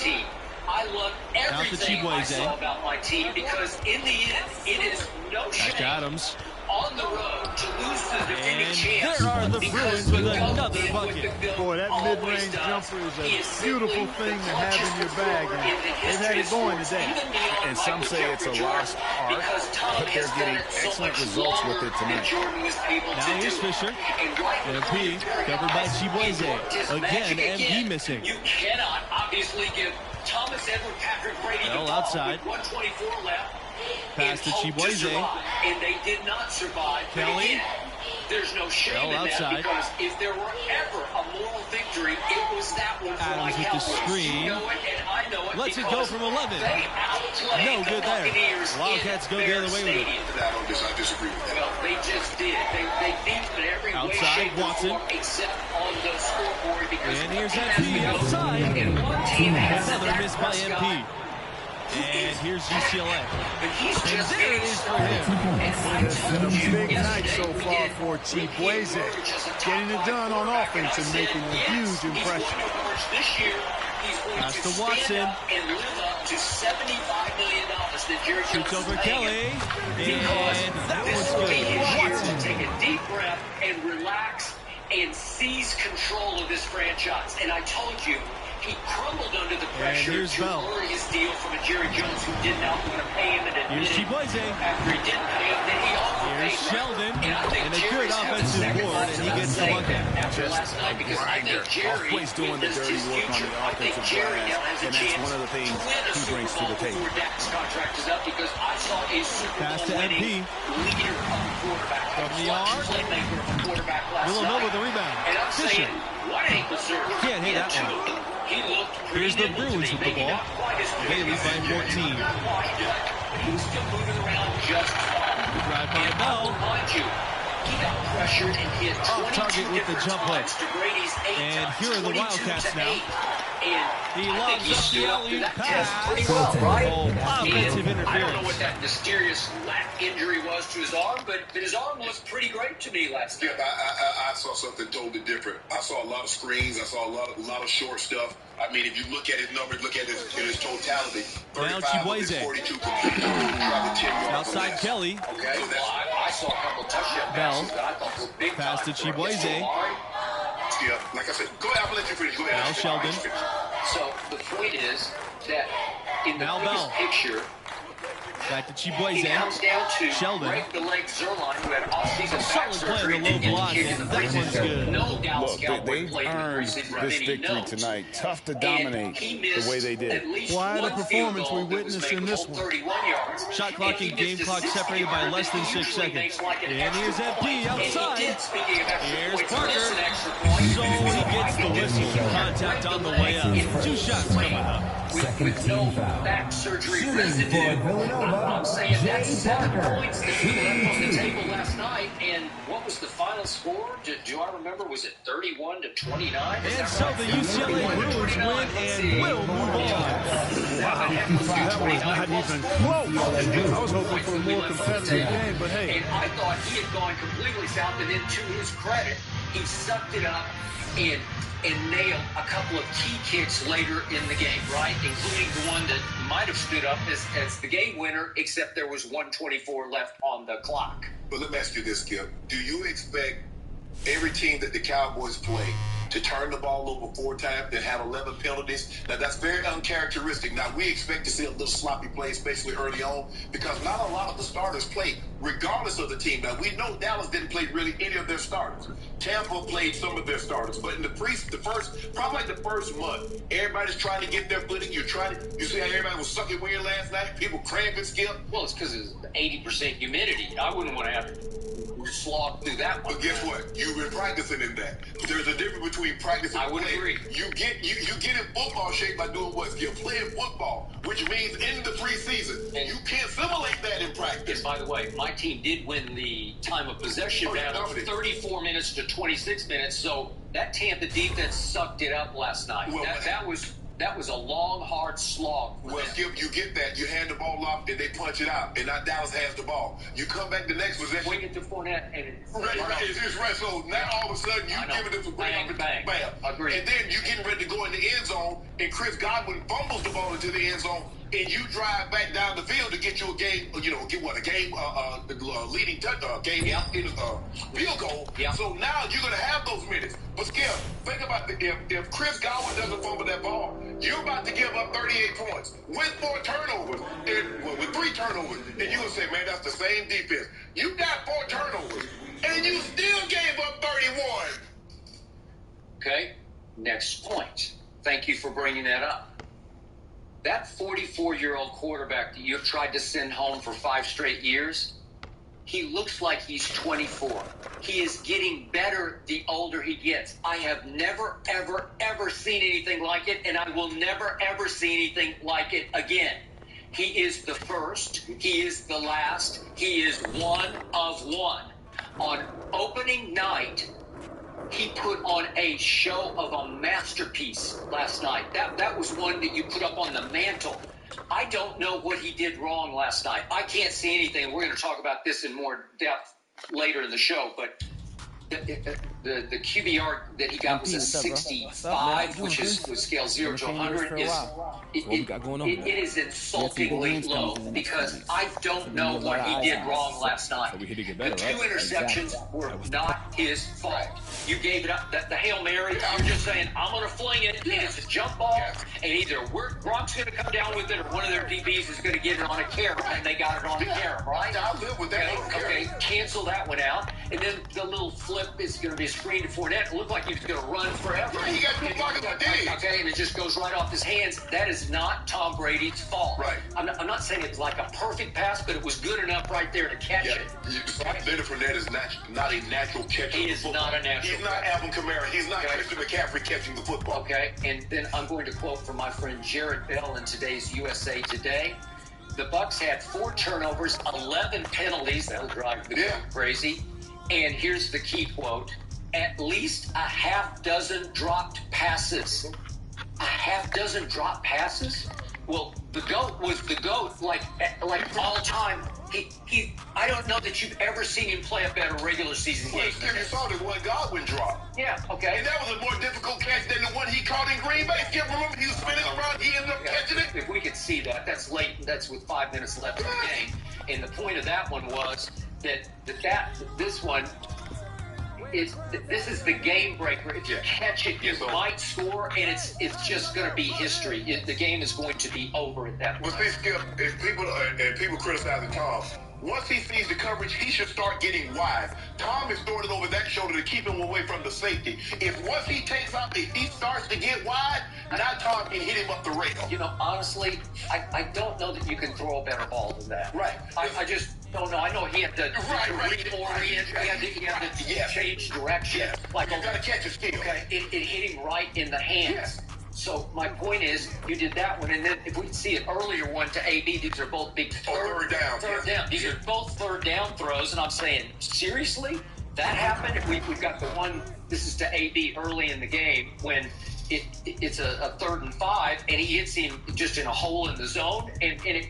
I love everything I saw about my team because in the end, it is no shame Adams. on the road to lose to the defending champs. There are the Bruins with another bucket. Boy, that mid-range jumper is a beautiful thing to have in your bag, and they've had it going today. And some say it's a lost art, but they're getting excellent results with it tonight. Now here's Fisher. MP covered by Chibueze. Again, MP missing. You cannot obviously give Thomas Edward Patrick Brady the ball outside. with 124 left. Pass to Chibueze. And they did not survive. Kelly. There's no shame in outside. that because if there were ever a moral victory, it was that one for Adams my with the Cowboys. screen. You know it, and I know it. Lets it go from 11. No good there. Wildcats go the other way with it. I disagree with that. Well, they just did. They beat in every way, Outside, shape, or Watson. form except on the scoreboard because And here's MP outside. Another miss by MP. And here's UCLA. And there it is for him. It's been a big night so far for Chibueze. Getting it done on offense and making a huge impression. Pass to Watson. And live up to $75 million that Jerry Shoots over Kelly. And that one's good. Watson take a deep breath and relax and seize control of this franchise. And I told you, he crumbled under the pressure to lure his deal from a Jerry Jones who did not want to pay him. Here's Chibueze. After he didn't pay him, then he also Here's Sheldon. And a good offensive board, and he gets the bucket. Just a grinder. Always doing the dirty work on the offensive glass. And that's one of the things he brings to the table. Pass to MP. From the arc. Villanova with the rebound. Fisher. Can't hit that one. Here's the Bruins with the ball. They lead by 14. Drive by Bell. He got pressured and hit off target with the jump hook. And here are the Wildcats now. He lobs up the alley pass. Offensive interference. I don't know what that mysterious lap injury was to his arm, but his arm was pretty great to me last night. Yeah, I saw something totally different. I saw a lot of screens. I saw a lot of short stuff. I mean, if you look at his numbers, look at his totality. Now Chibueze. 42 completed. Outside Kelly. Okay, I saw a couple touchdown passes that I thought were big. Pass to Chibueze. Yeah, like I said, go ahead. I'll let you finish. Go ahead. Now Sheldon. So the point is that in the biggest picture, back to Chibueze. he comes down to Sheldon. break the leg Zerline, who had off-season back solid surgery play in the low block. That one's good. No Dallas Look, Cowboy they've played earned this victory tonight. Tough to dominate the way they did. Quite a performance we witnessed in this one. 31 yards. Shot clock and game clock separated by less than 6 seconds. And here's MP outside. Here's Parker. So he gets the whistle. Contact on the way up. 2 shots coming up. With no back surgery residue. I'm saying that's 7 points that he left on the table last night. And what was the final score? Do I remember? Was it 31-29? And so the UCLA Bruins win and will move on. Wow, that was not even close. I was hoping for a more competitive game, but hey. And I thought he had gone completely south, and then to his credit, he sucked it up and nailed a couple of key kicks later in the game, right? Including the one that might have stood up as the game winner, except there was 1:24 left on the clock. But let me ask you this, Skip. Do you expect every team that the Cowboys play to turn the ball over 4 times and have 11 penalties? Now, that's very uncharacteristic. Now, we expect to see a little sloppy play, especially early on, because not a lot of the starters played, regardless of the team. Now, we know Dallas didn't play really any of their starters. Tampa played some of their starters. But in the first month, everybody's trying to get their footing. You see how everybody was sucking wind last night? People cramping, Skip? Well, it's because it's 80% humidity. I wouldn't want to have to slog through that one. But guess what? You've been practicing in that. There's a difference between practice and play. I would agree. You get in football shape by doing what? You're playing football, which means in the preseason. And you can't simulate that in practice. And by the way, my team did win the time of possession battle, 34 minutes to 26 minutes. So that Tampa defense sucked it up last night. Well, that was a long, hard slog. Well, Skip, you get that. You hand the ball off, and they punch it out, and now Dallas has the ball. You come back the next possession. Swing it to Fournette, and it's right. So now all of a sudden, you give it to bang. Agreed. And then you getting ready to go in the end zone, and Chris Godwin fumbles the ball into the end zone, and you drive back down the field to get you a game, leading field goal. Yeah. So now you're going to have those minutes. But Skip, think about if Chris Godwin doesn't fumble that ball, you're about to give up 38 points with 4 turnovers, with 3 turnovers, and you will say, man, that's the same defense. You got 4 turnovers, and you still gave up 31. Okay, next point. Thank you for bringing that up. That 44-year-old quarterback that you've tried to send home for 5 straight years, he looks like he's 24. He is getting better the older he gets. I have never, ever, ever seen anything like it, and I will never, ever see anything like it again. He is the first. He is the last. He is one of one. On opening night, he put on a show of a masterpiece last night. That was one that you put up on the mantle. I don't know what he did wrong last night. I can't see anything. We're going to talk about this in more depth later in the show, but the QBR that he got was a 65, which is with scale 0 to 100. It is insultingly low because I don't know what he did wrong last night. The 2 interceptions were not his fault. You gave it up. The Hail Mary, you're just saying, I'm going to fling it, and it's a jump ball, and either Gronk's going to come down with it or one of their DBs is going to get it on a carom, and they got it on a carom, right? I live with that. Okay, cancel that one out. And then the little flip is going to be a screen to Fournette. It looked like he was going to run forever. Yeah, he got 2 pockets of D. Okay, and it just goes right off his hands. That is not Tom Brady's fault. Right. I'm not saying it's like a perfect pass, but it was good enough right there to catch it. Leonard Fournette is not a natural catcher. He is not a natural. He's not Alvin Kamara. He's not Christian McCaffrey catching the football. Okay, and then I'm going to quote from my friend Jared Bell in today's USA Today. The Bucs had 4 turnovers, 11 penalties. That'll drive me crazy. And here's the key quote. At least a half dozen dropped passes. A half dozen dropped passes? Well, the GOAT was the GOAT, like all time. I don't know that you've ever seen him play a better regular season game. You saw the one Godwin drop. Yeah, okay. And that was a more difficult catch than the one he caught in Green Bay. Remember, he was spinning around, he ended up catching it? If we could see that, that's late. That's with 5 minutes left in the game. And the point of that one was that this one this is the game breaker. If you catch it, you might score, and it's just going to be history. The game is going to be over at that point. Well, see, Skip, if people criticizing Tom, Once he sees the coverage, he should start getting wide. Tom is throwing it over that shoulder to keep him away from the safety. If once he takes off, if he starts to get wide, now Tom can hit him up the rail. You know, honestly, I don't know that you can throw a better ball than that. Right. I just don't know. I know he had to reorient. He had to change direction. Yes. Like, you got to catch his skill. Okay, it hit him right in the hands. Yes. So my point is, you did that one, and then if we see an earlier one to AB, these are both big third down. Third down. These are both third down throws, and I'm saying, seriously, that happened? We've got the one. This is to AB early in the game when it's a 3rd and 5, and he hits him just in a hole in the zone, and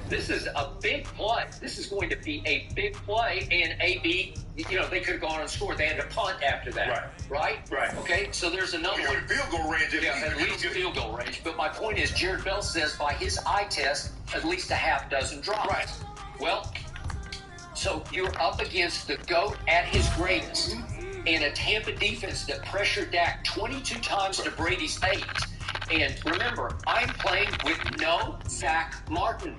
this is a big play. This is going to be a big play, and AB, you know, they could have gone and scored. They had to punt after that. Right? Okay, so there's another one. Field goal range. At least field goal range. But my point is, Jared Bell says by his eye test, at least a half dozen drops. Right. Well, so you're up against the GOAT at his greatest, and a Tampa defense that pressured Dak 22 times to Brady's 8. And remember, I'm playing with no Zach Martin.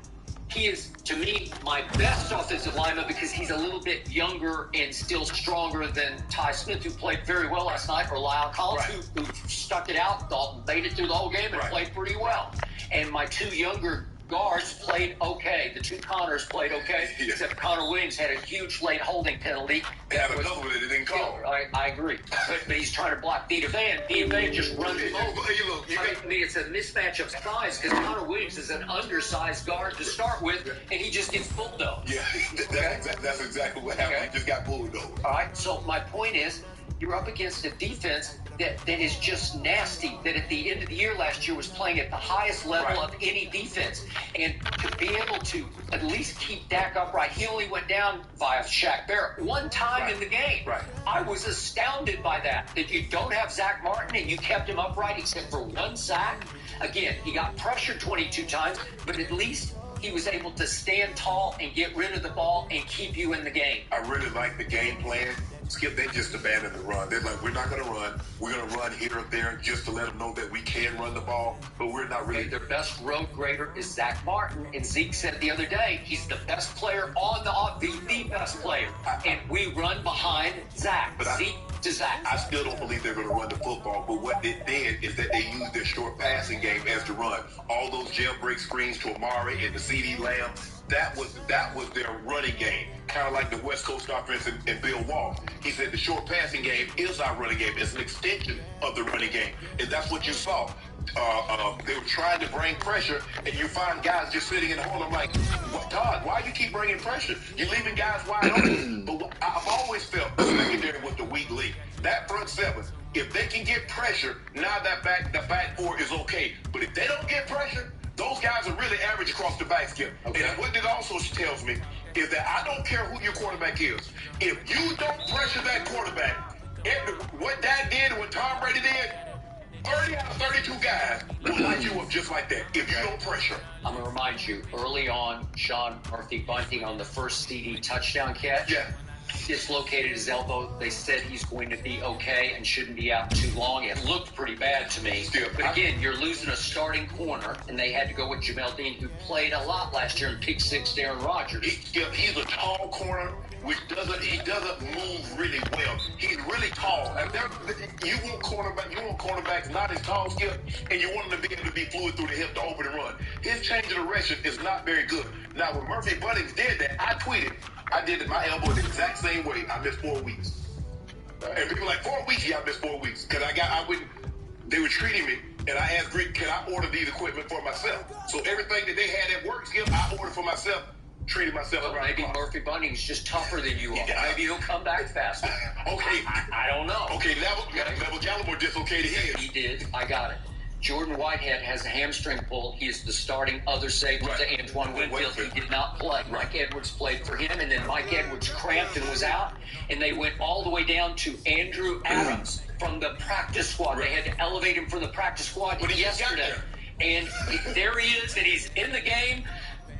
He is, to me, my best offensive lineman because he's a little bit younger and still stronger than Ty Smith, who played very well last night, or Lyle Collins, who stuck it out, made it through the whole game, and played pretty well. And my 2 younger guards played okay. The 2 Connors played okay, except Connor Williams had a huge late holding penalty. That was another one that didn't call. I agree. But he's trying to block Vita Van. Vita Van just runs him over. I mean, it's a mismatch of size because Connor Williams is an undersized guard to start with, and he just gets bulldozed. Yeah, that's exactly what happened. He just got bulldozed. All right, so my point is, you're up against a defense that is just nasty, that at the end of the year last year was playing at the highest level of any defense. And to be able to at least keep Dak upright, he only went down via Shaq Barrett one time in the game. I was astounded by that you don't have Zach Martin and you kept him upright except for 1 sack. Again, he got pressured 22 times, but at least he was able to stand tall and get rid of the ball and keep you in the game. I really like the game plan. Skip, they just abandoned the run. They're like, we're not going to run. We're going to run here or there just to let them know that we can run the ball, but we're not really. Their best road grader is Zach Martin, and Zeke said the other day, he's the best player on the best player. And we run behind Zach. But Zeke to Zach. I still don't believe they're going to run the football, but what they did is that they used their short passing game as the run. All those jailbreak screens to Amari and the CD Lamb, that was their running game, kind of like the West Coast offense and Bill Wall. He said the short passing game is our running game. It's an extension of the running game, and that's what you saw. They were trying to bring pressure, and you find guys just sitting in the hole. I'm like, what, Todd, why you keep bringing pressure? You're leaving guys wide open. But I've always felt the secondary was the weak link. That front 7, if they can get pressure, now the back 4 is okay. But if they don't get pressure, those guys are really average across the back, Skip. Okay. And what it also tells me is that I don't care who your quarterback is. If you don't pressure that quarterback, what Dak did and what Tom Brady did, 30 out of 32 guys will light you up just like that if you don't pressure. I'm going to remind you, early on, Sean Murphy-Bunting on the first CD touchdown catch. Dislocated his elbow. They said he's going to be okay and shouldn't be out too long. It looked pretty bad to me. But again, you're losing a starting corner, and they had to go with Jamel Dean, who played a lot last year and pick 6 Aaron Rodgers. He's a tall corner, which doesn't move really well. He's really tall. And you want cornerbacks not as tall, Skip, and you want them to be able to be fluid through the hip to open and run. His change of direction is not very good. Now, when Murphy Bunnings did that, I tweeted, I did it my elbow the exact same way. I missed 4 weeks. And people were like, 4 weeks? Yeah, I missed 4 weeks. Because they were treating me, and I asked Greek, can I order these equipment for myself? So everything that they had at work, Skip, I ordered for myself, treated myself around maybe Murphy Bunting's just tougher than you are. Maybe he'll come back faster. Okay. I don't know. Okay, Neville Gallimore dislocated his. He did. I got it. Jordan Whitehead has a hamstring pull. He is the starting other safety to Antoine Winfield. He did not play. Mike Edwards played for him, and then Mike Edwards cramped and was out, and they went all the way down to Andrew Adams from the practice squad. They had to elevate him from the practice squad yesterday. And there he is, and he's in the game,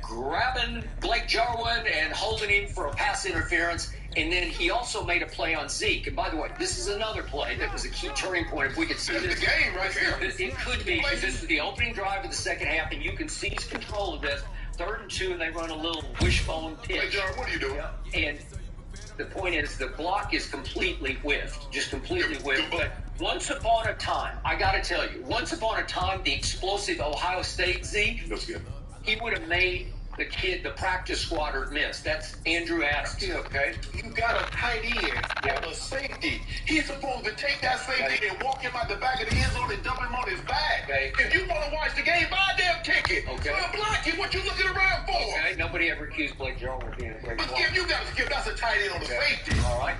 grabbing Blake Jarwin and holding him for a pass interference. And then he also made a play on Zeke. And by the way, this is another play that was a key turning point. If we could see this, the game right here. It could be. This is the opening drive of the second half, and you can seize control of this. 3rd and 2, and they run a little wishbone pitch. Hey, John, what are you doing? And the point is, the block is completely whiffed, just completely whiffed. But once upon a time, I got to tell you, once upon a time, the explosive Ohio State Zeke, he would have made the practice squad miss. That's Andrew Adams. Okay, you got a tight end and a safety. He's supposed to take that safety and walk him out the back of the end zone and dump him on his back. Okay. If you want to watch the game, buy a damn ticket. Okay. Block it. What you looking around for? Okay. Nobody ever accused Blake Jarwin of being a great But blocker. Skip, you got to skip. That's a tight end on the safety. All right.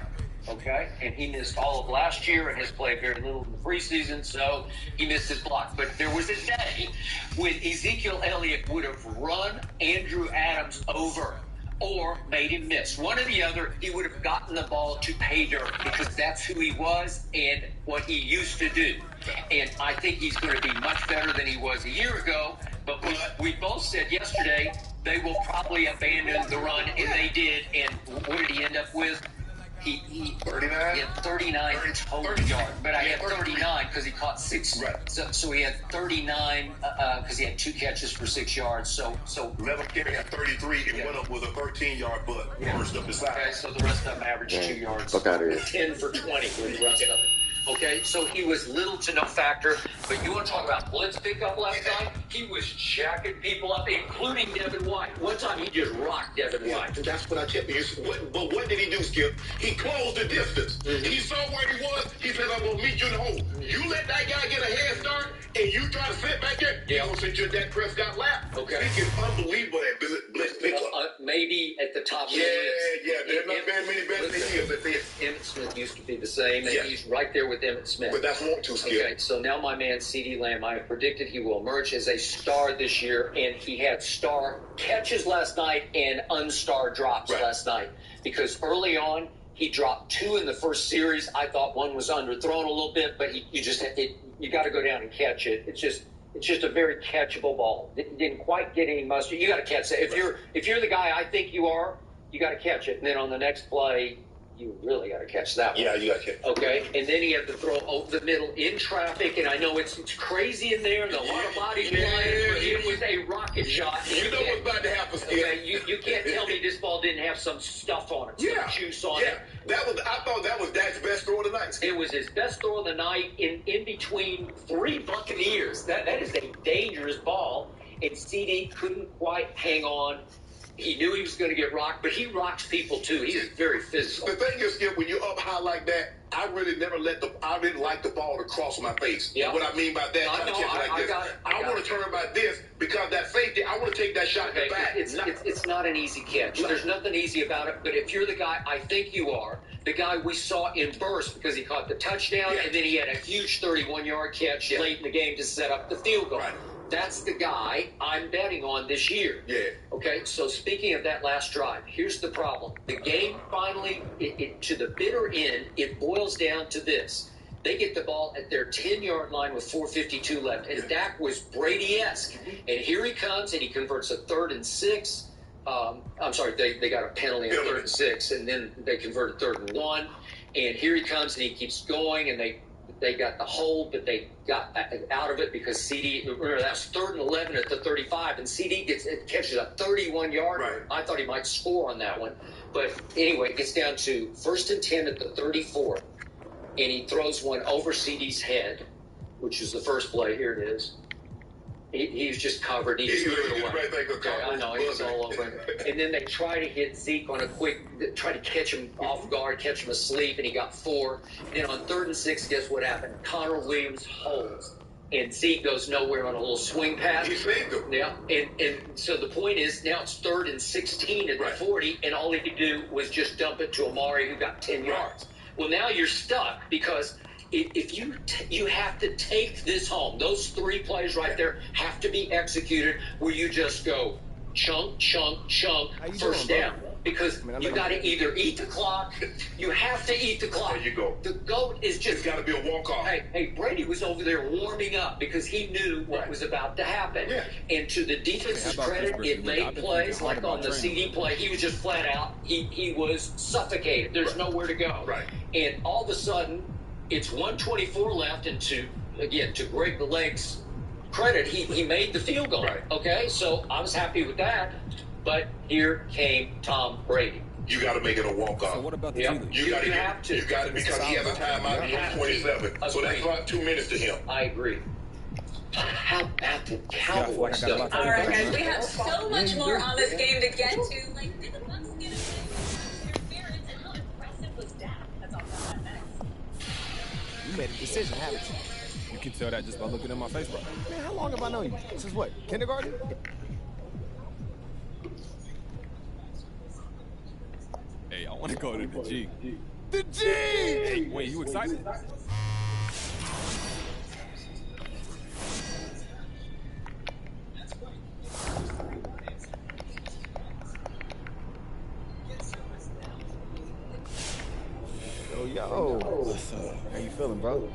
Okay, and he missed all of last year and has played very little in the preseason, so he missed his block. But there was a day when Ezekiel Elliott would have run Andrew Adams over or made him miss. One or the other, he would have gotten the ball to pay dirt because that's who he was and what he used to do. And I think he's going to be much better than he was a year ago. But we both said yesterday they will probably abandon the run, and they did. And what did he end up with? He 39? He had 39 total yards, but I had 39 because he caught 6. Right. So he had 39 because he had 2 catches for 6 yards. So 11 carry had 33 and went up with a 13-yard butt first up the side. Okay, so the rest of them averaged 2 yards. Fuck out of here. 10 for 20 with the rest of it. Okay, so he was little to no factor. But you want to talk about blitz pickup last night? He was jacking people up, including Devin White. One time he just rocked Devin White. That's what I tell you. But what did he do, Skip? He closed the distance. He saw where he was. He said, I'm going to meet you in the hole. You let that guy get a head start, and you try to sit back there, he's going to sit you in that Prescott lap. Okay. He is unbelievable at blitz pickup. Maybe at the top of the Yeah, list. there's not very many better than him. Emmett Smith used to be the same, and he's right there with Emmett Smith. But that's want to, Skip. Okay, so now my man CeeDee Lamb, I have predicted he will emerge as a star this year, and he had star catches last night and unstar drops last night. Because early on, he dropped 2 in the first series. I thought one was underthrown a little bit, but you got to go down and catch it. It's just a very catchable ball. It didn't quite get any mustard. You got to catch it. If you're the guy I think you are, you got to catch it. And then on the next play, you really got to catch that one. Yeah, you got to catch it. Okay, and then he had to throw over the middle in traffic, and I know it's crazy in there, and a lot of bodies flying, but it was a rocket shot. You know what's about to happen, Skip. Okay, you can't tell me this ball didn't have some stuff on it, some juice on it. I thought that was Dak's best throw of the night. It was his best throw of the night in between 3 Buccaneers. That is a dangerous ball, and CeeDee couldn't quite hang on. He knew he was going to get rocked, but he rocks people too. He's very physical. The thing is, Skip, when you're up high like that, I really never I didn't like the ball to cross my face. Yeah. What I mean by that, I want to turn it like this because that safety, I want to take that shot in the back. It's not an easy catch. There's nothing easy about it, but if you're the guy I think you are, the guy we saw in burst because he caught the touchdown and then he had a huge 31-yard catch late in the game to set up the field goal. Right. That's the guy I'm betting on this year. Yeah. Okay, so speaking of that last drive, here's the problem. The game finally, to the bitter end, it boils down to this. They get the ball at their 10-yard line with 4:52 left, and Dak was Brady-esque. And here he comes, and he converts a 3rd and 6. I'm sorry, they got a penalty on 3rd and 6, and then they converted 3rd and 1. And here he comes, and he keeps going, and they got the hold, but they got out of it because CeeDee, remember, that's 3rd and 11 at the 35, and CeeDee catches a 31-yard. Right. I thought he might score on that one. But anyway, it gets down to 1st and 10 at the 34, and he throws one over CeeDee's head, which is the first play. Here it is. He was just covered. He threw it away. I know, he was all over him. And then they try to hit Zeke on try to catch him off guard, catch him asleep, and he got 4. Then on 3rd and 6, guess what happened? Connor Williams holds, and Zeke goes nowhere on a little swing pass. He saved him. Yeah, and so the point is now it's 3rd and 16 at the 40, and all he could do was just dump it to Amari, who got 10 yards. Well, now you're stuck because if you have to take this home. Those 3 plays right there have to be executed where you just go chunk, chunk, chunk, first down. Because you got to either eat the clock. You have to eat the clock. There you go. The GOAT is just... It's got to be a walk-off. Hey, Brady was over there warming up because he knew what was about to happen. Yeah. And to the defense's credit, it made plays. Like on the CeeDee play, he was just flat out. He was suffocated. There's nowhere to go. Right. And all of a sudden, it's 1:24 left, and to Greg the Legs' credit, he made the field goal. Right. Okay, so I was happy with that. But here came Tom Brady. You got to make it a walk-off. So what about the Yep. You have to. You got to, because he has a timeout at 27. So that's about 2 minutes to him. I agree. How about the Cowboys? All right, guys, we have so much more on this game to get to. Like, did the Bucs get interference, and how impressive was Dak? That's all about that next. You made a decision, haven't you? You can tell that just by looking at my face, bro. Man, how long have I known you? This is what, kindergarten? Hey, I want to go to the G. The G! Hey, wait, you excited? Yo. What's up? How you feeling, bro?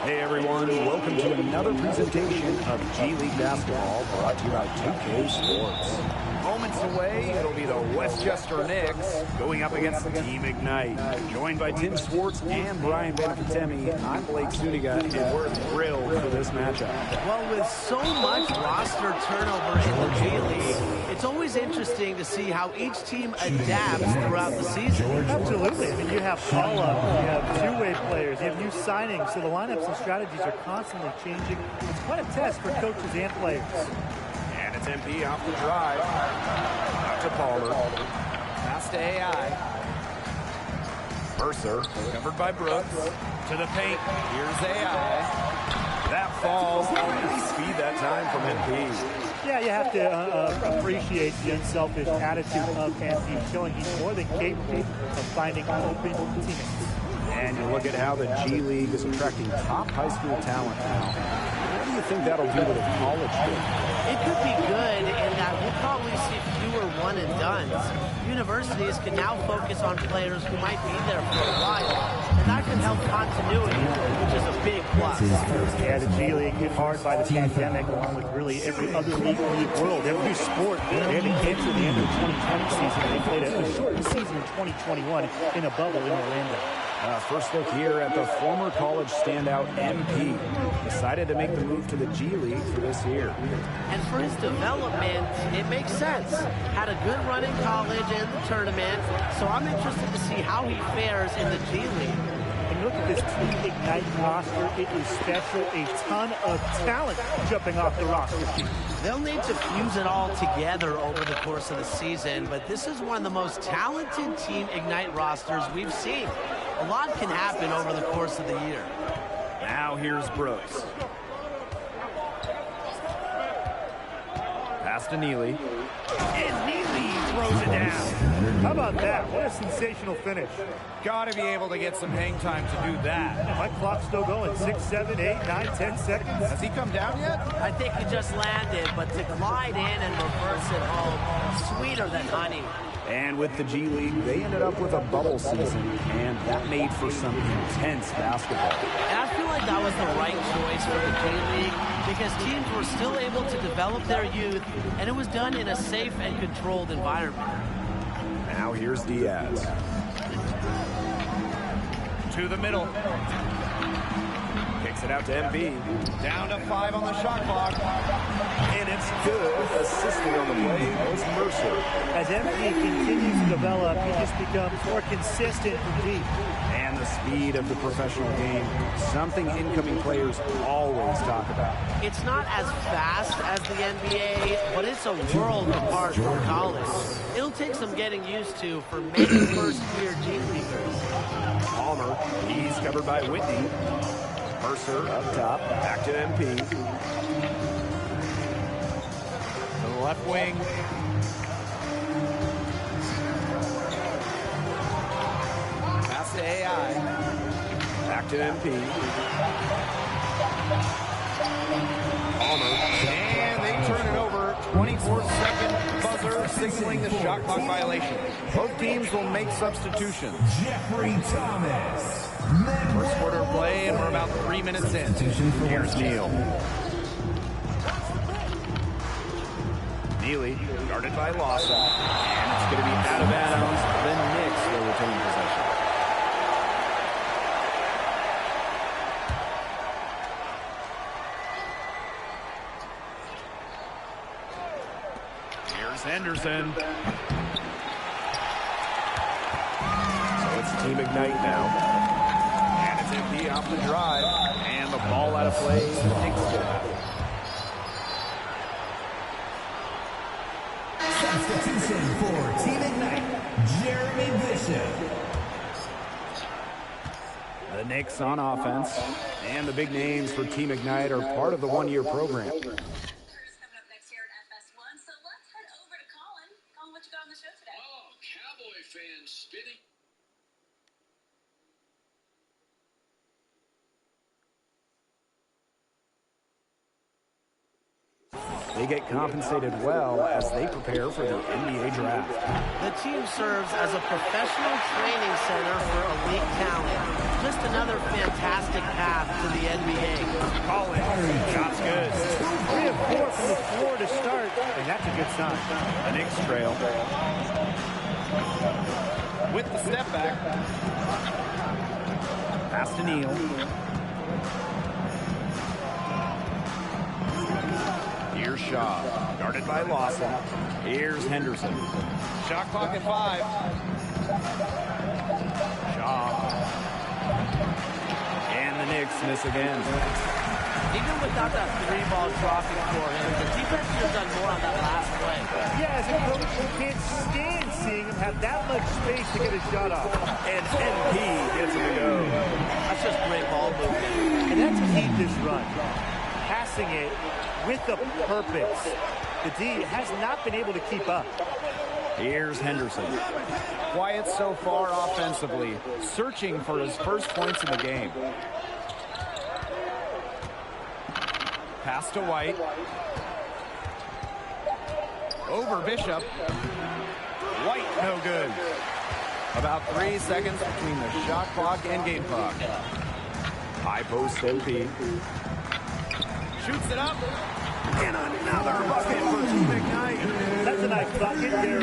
Hey everyone, welcome to another presentation of G League Basketball brought to you by 2K Sports. Moments away, it'll be the Westchester Knicks going up against Team Ignite. Joined by Tim Swartz and Brian Benefitemi, I'm Blake Zuniga, and we're thrilled for this matchup. Well, with so much roster turnover in the G League, it's always interesting to see how each team adapts throughout the season. Absolutely. I mean, you have call-up, you have two-way players, you have new signings, so the lineups and strategies are constantly changing. It's quite a test for coaches and players. And it's MP off the drive. Out to Palmer. Pass to AI. Mercer, covered by Brooks. To the paint. Here's AI. That falls. Nice speed that time from MP. Yeah, you have to appreciate the unselfish attitude of MP, showing he's more than capable of finding open teammates. And you look at how the G League is attracting top high school talent now. What do you think that'll do to the college game? It could be good in that we'll probably see fewer one-and-dones. Universities can now focus on players who might be there for a while, and that can help continuity, which is a big plus. Yeah, the G League hit hard by the pandemic, along with really every other league in the world. Every sport, they had to cancel the end of the 2020 season. They played a shortened season in 2021 in a bubble in Orlando. First look here at the former college standout MP. Decided to make the move to the G League for this year. And for his development, it makes sense. Had a good run in college and the tournament, so I'm interested to see how he fares in the G League. And look at this Team Ignite roster. It is special. A ton of talent jumping off the roster sheet. They'll need to fuse it all together over the course of the season, but this is one of the most talented Team Ignite rosters we've seen. A lot can happen over the course of the year. Now here's Brooks. Pass to Neely. And Neely throws it down. How about that? What a sensational finish. Got to be able to get some hang time to do that. My clock's still going. 6, 7, 8, 9, 10 seconds. Has he come down yet? I think he just landed, but to glide in and reverse it home, sweeter than honey. And with the G League, they ended up with a bubble season, and that made for some intense basketball. And I feel like that was the right choice for the G League because teams were still able to develop their youth, and it was done in a safe and controlled environment. Now here's Diaz. To the middle. Kicks it out to MP. Down to 5 on the shot clock. And it's good. Assisting on the play was Mercer. As MP continues to develop, he just becomes more consistent from deep. And the speed of the professional game, something incoming players always talk about. It's not as fast as the NBA, but it's a world apart from college. It'll take some getting used to for many first-year G Leaguers. Palmer, he's covered by Whitney. Mercer up top, back to MP. To the left wing. Pass to AI. Back to MP. And they turn it over. 24-second buzzer signaling the shot clock violation. Both teams will make substitutions. Jeffrey Thomas. First quarter play, and we're about 3 minutes in. Here's Neal. Neely, guarded by Lawson. And it's going to be out of bounds. The Knicks will retain possession. Here's Henderson. So it's Team Ignite now. And it's empty off the drive. And the ball out of play. The Knicks get out. Substitution for Team Ignite, Jeremy Bishop. The Knicks on offense. And the big names for Team Ignite are part of the one-year program. They get compensated well as they prepare for the NBA draft. The team serves as a professional training center for elite talent. Just another fantastic path to the NBA. Collins, shot's good. 3 of 4 from the floor to start, and that's a good sign. The Knicks trail. With the step back. Pass to Neal. Here's Shaw, guarded by Lawson. Here's Henderson. Shot clock at 5. Shaw. And the Knicks miss again. Even without that 3-ball dropping for him, the defense should have done more on that last play. Yeah, as a coach, you can't stand seeing him have that much space to get a shot off. And MP gets him to go. That's just great ball movement. And that's key this run. Passing it with a purpose. The D has not been able to keep up. Here's Henderson. Quiet so far offensively, searching for his first points in the game. Pass to White. Over Bishop. White, no good. About 3 seconds between the shot clock and game clock. High post MP. Shoots it up. And another bucket for Team Ignite. That's a nice bucket. They're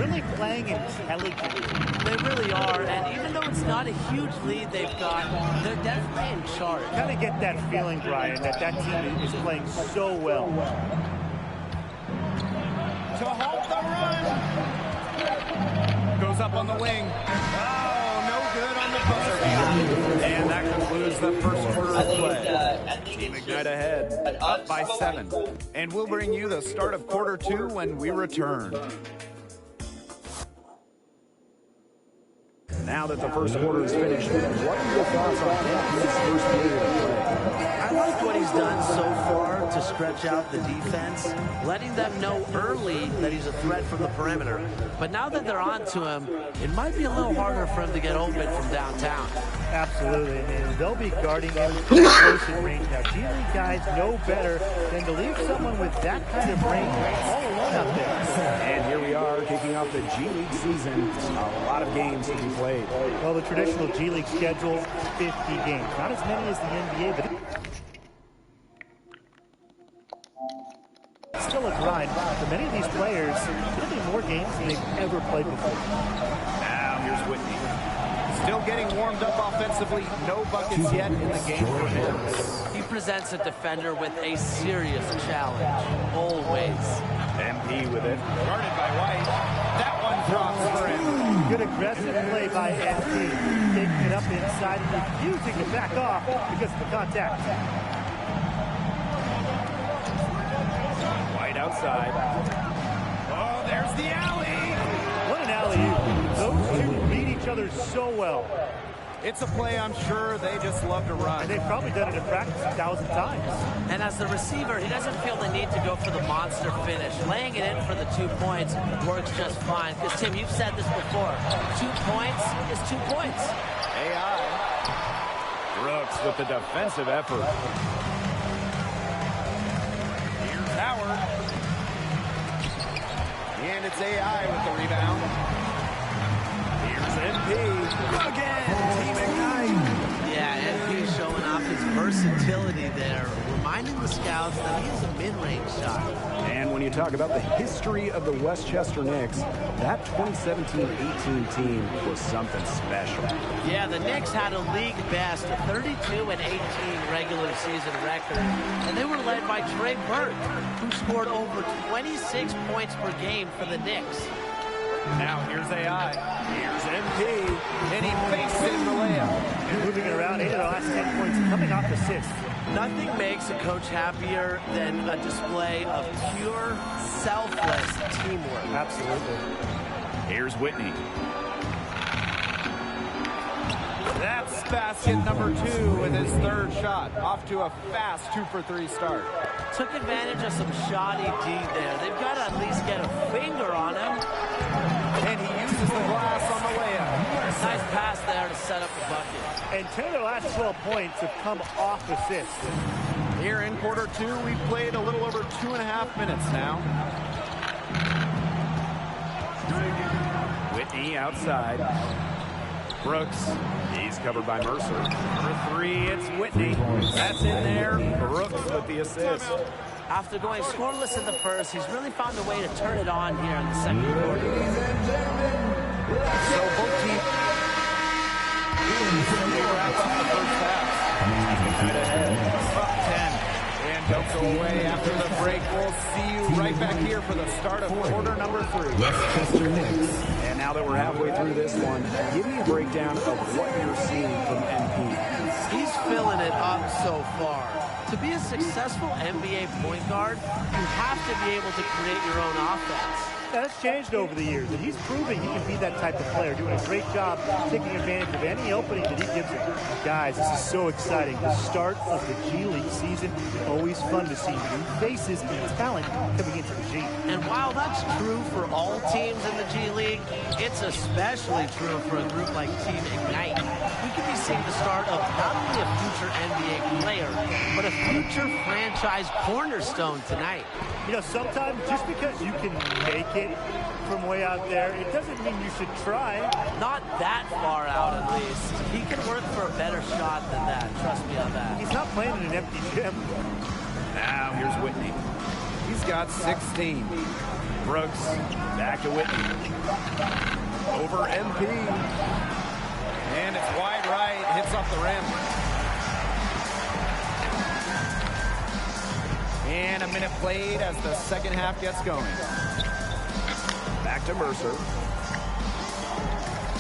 really playing intelligently. They really are, and even though it's not a huge lead they've got, they're definitely in charge. Kind of get that feeling, Brian, that team is playing so well. To halt the run. Goes up on the wing. Oh, no good on the buzzer beater. And that concludes the first quarter of play. Team Ignite ahead, up by 7. And we'll bring you the start of quarter 2 when we return. Now that the first quarter is finished, what are your thoughts on this first period of play? I like what he's done so far to stretch out the defense, letting them know early that he's a threat from the perimeter. But now that they're on to him, it might be a little harder for him to get open from downtown. Absolutely, and they'll be guarding him close in range. Now, G League guys know better than to leave someone with that kind of range all alone out there. And here we are, kicking off the G League season. A lot of games to be played. Well, the traditional G League schedule, 50 games. Not as many as the NBA, but it's still a grind. For many of these players, it'll be more games than they've ever played before. Now here's Whitney. Still getting warmed up offensively. No buckets yet in the game for him. He presents a defender with a serious challenge, always. MP with it. Guarded by White. That one drops for him. Good aggressive play by MP. Taking it up inside and refusing to back off because of the contact. White outside. Oh, there's the alley. What an alley-oop. Those two read each other so well. It's a play I'm sure they just love to run. And they've probably done it in practice 1,000 times. And as the receiver, he doesn't feel the need to go for the monster finish. Laying it in for the 2 points works just fine. Because, Tim, you've said this before. 2 points is 2 points. AI. Brooks with the defensive effort. And it's AI with the rebound. Here's MP. Again, Team Ignite. Yeah, MP showing off his versatility there, reminding the scouts that he has a mid-range shot. And when you talk about the history of the Westchester Knicks, that 2017-18 team was something special. Yeah, the Knicks had a league best 32-18 regular season record, and they were led by Trey Burke, who scored over 26 points per game for the Knicks. Now here's AI. Here's MP. And he fakes in the layup. Moving it around, 8 of the last 10 points coming off assists. Nothing makes a coach happier than a display of pure, selfless teamwork. Absolutely. Here's Whitney. That's basket number 2 with his third shot. Off to a fast 2-for-3 start. Took advantage of some shoddy D there. They've got to at least get a finger on him. And he uses the glass on the layup. Nice pass there to set up the bucket. And 10 of their last 12 points have come off assists. Here in quarter 2, we've played a little over 2.5 minutes now. Whitney outside. Brooks, he's covered by Mercer. For 3, it's Whitney. That's in there. Brooks with the assist. After going scoreless in the first, he's really found a way to turn it on here in the second quarter. So both teams wrap up the first half. Right ahead, up 10. And don't go away after the break. We'll see you right back here for the start of quarter number 3. Westchester Knicks. And now that we're halfway through this one, give me a breakdown of what you're seeing from MP. He's filling it up so far. To be a successful NBA point guard, you have to be able to create your own offense. That's changed over the years, and he's proving he can be that type of player, doing a great job taking advantage of any opening that he gives him. Guys, this is so exciting. The start of the G League season is always fun to see new faces and talent coming into the G. And while that's true for all teams in the G League, it's especially true for a group like Team Ignite. We could be seeing the start of not only a future NBA player, but a future franchise cornerstone tonight. You know, sometimes just because you can make it from way out there, it doesn't mean you should try. Not that far out, at least. He can work for a better shot than that. Trust me on that. He's not playing in an empty gym. Now here's Whitney. He's got 16. Brooks back to Whitney. Over MP. And it's wide right. Hits off the rim. And a minute played as the second half gets going. Back to Mercer.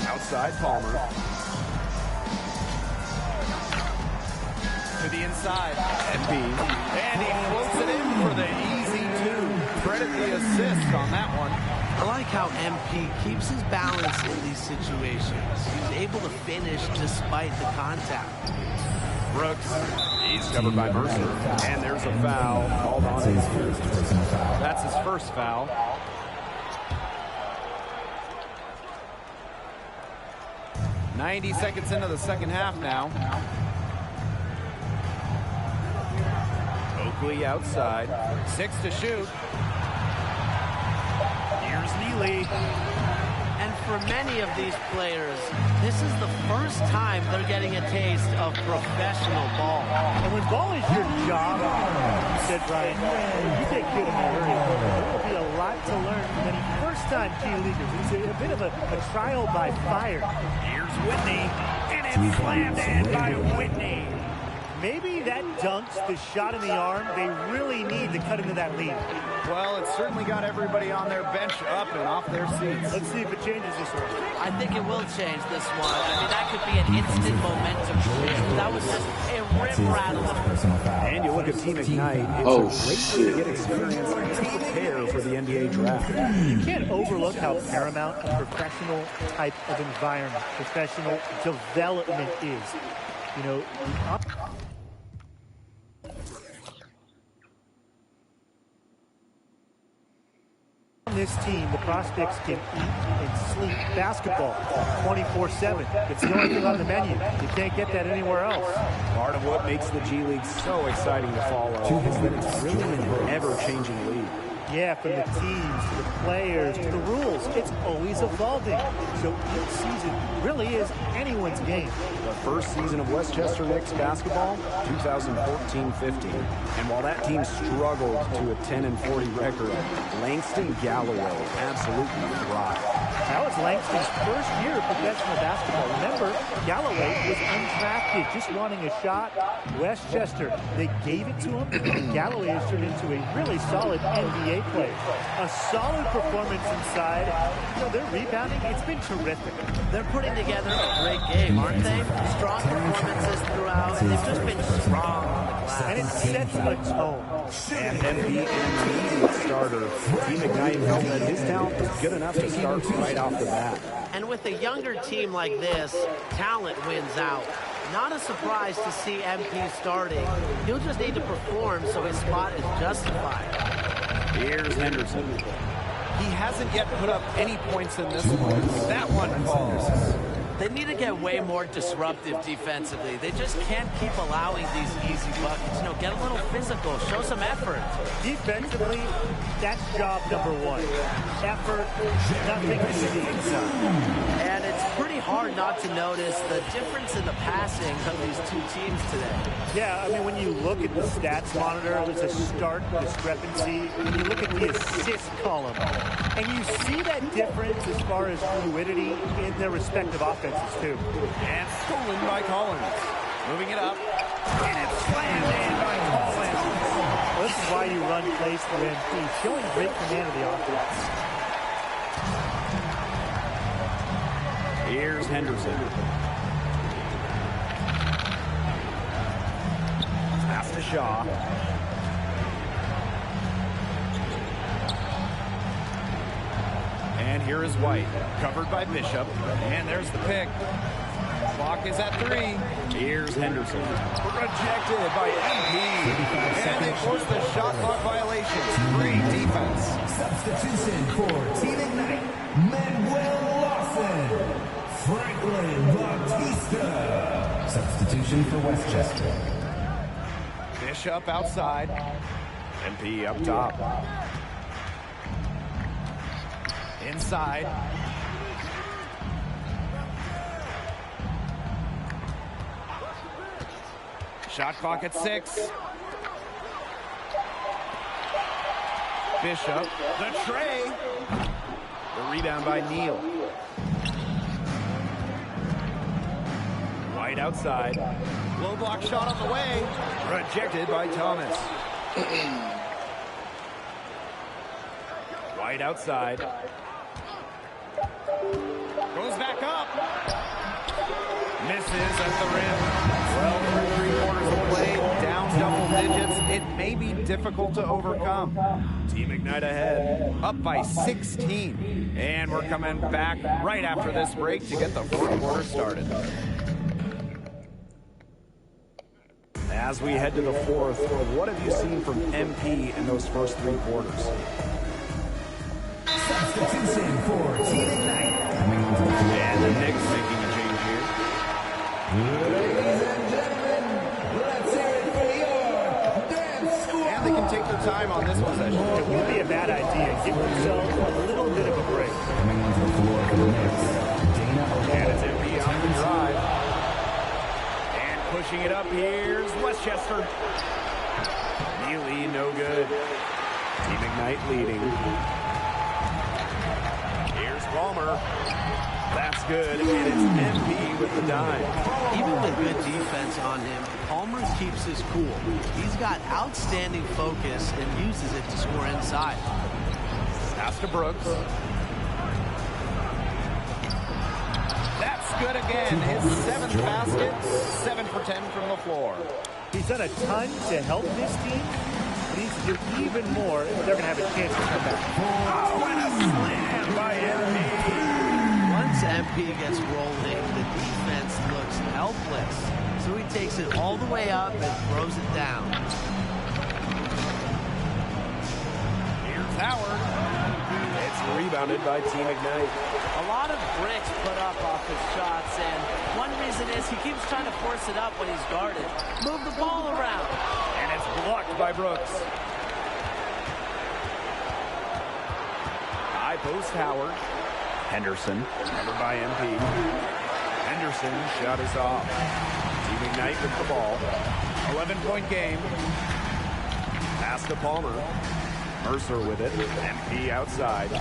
Outside Palmer. To the inside. MP. And he floats it in for the easy 2. Credit the assist on that one. I like how MP keeps his balance in these situations. He's able to finish despite the contact. Brooks, he's covered by Mercer. And there's a foul called on his first personal foul. That's his first foul. "90 seconds into the second half now. Oakley outside. 6 to shoot. Here's Neely. And for many of these players, this is the first time they're getting a taste of professional ball. And when ball is your job, you said, Brian, you get good in a hurry. There will be a lot to learn from any first-time G Leaguers. It's a bit of a trial by fire. Here's Whitney, and it's slammed in by Whitney. Maybe that dunks the shot in the arm they really need to cut into that lead. Well, it's certainly got everybody on their bench up and off their seats. Let's see if it changes this one. I think it will change this one. I mean, that could be an instant momentum shift. That was just a rim rattler. And you look at Team Ignite, it's a great way to get experience and prepare for the NBA draft. You can't overlook how paramount a professional type of environment, professional development is. You know, on this team, the prospects can eat and sleep basketball 24/7. It's the only thing on the menu. You can't get that anywhere else. Part of what makes the G League so exciting to follow is that it's really an ever-changing league. Yeah, from the teams, to the players, to the rules. It's always evolving. So each season really is anyone's game. The first season of Westchester Knicks basketball, 2014-15. And while that team struggled to a 10-40 record, Langston Galloway absolutely thrived. That was Langston's first year of professional basketball. Remember, Galloway was undrafted, just wanting a shot. Westchester, they gave it to him, and Galloway has turned into a really solid NBA player. A solid performance inside. You know, their rebounding, it's been terrific. They're putting together a great game, aren't they? Strong performances throughout, and they've just been strong on the glass. And it sets a tone. And MP, an immediate starter, Team Ignite felt that his talent was good enough to start right off the bat. And with a younger team like this, talent wins out. Not a surprise to see MP starting. He'll just need to perform so his spot is justified. Here's Henderson. He hasn't yet put up any points in this one. That one falls. They need to get way more disruptive defensively. They just can't keep allowing these easy buckets. You know, get a little physical, show some effort. Defensively, that's job number one. Effort, nothing to see inside. And it's pretty hard not to notice the difference in the passing of these two teams today. Yeah, I mean, when you look at the stats monitor, there's a stark discrepancy. When you look at the assist column, and you see that difference as far as fluidity in their respective offenses, too. And stolen by Collins. Moving it up. And it's slammed in by Collins. Well, this is why you run plays through MP, showing great command of the offense. Here's Henderson. Pass to Shaw. And here is White, covered by Bishop. And there's the pick. Clock is at 3. Here's Henderson. Rejected by MP. And they force the shot clock violation. Great defense. Substitution for Team Ignite, Manuel Lawson. Franklin Bautista. Substitution for Westchester. Bishop outside. MP up top. Inside. Shot clock at 6. Bishop. The tray. The rebound by Neal. White outside. Low block shot on the way. Rejected by Thomas. White outside. Goes back up. Misses at the rim. 12 3/4 of play. Down double digits. It may be difficult to overcome. Team Ignite ahead. Up by 16. And we're coming back right after this break to get the fourth quarter started. As we head to the fourth, what have you seen from MP in those first 3 quarters? Substitution for Team Ignite. Coming onto the floor. And the Knicks making a change here. Ladies and gentlemen, let's hear it for your dance squad. And they can take their time on this possession. It would be a bad idea. Give themselves a little bit of a break. Coming onto the floor for the Knicks, Dana And it's MP on the drive. And pushing it up, here's Westchester. Neely, no good. Team Ignite leading. Here's Palmer. That's good, and it's MP with the dime. Even with good defense on him, Palmer keeps his cool. He's got outstanding focus and uses it to score inside. Pass to Brooks. That's good again. His 7th basket, 7 for 10 from the floor. He's done a ton to help this team, but he needs to do even more if they're going to have a chance to come back. Oh, and a slam by MP. Once MP gets rolling, the defense looks helpless. So he takes it all the way up and throws it down. Here's Howard. It's rebounded by Team Ignite. A lot of bricks put up off his shots, and one reason is he keeps trying to force it up when he's guarded. Move the ball around. And it's blocked by Brooks. post Howard. Henderson, covered by MP. Henderson shot is off. Team Ignite with the ball. 11-point game. Pass to Palmer. Mercer with it. MP outside.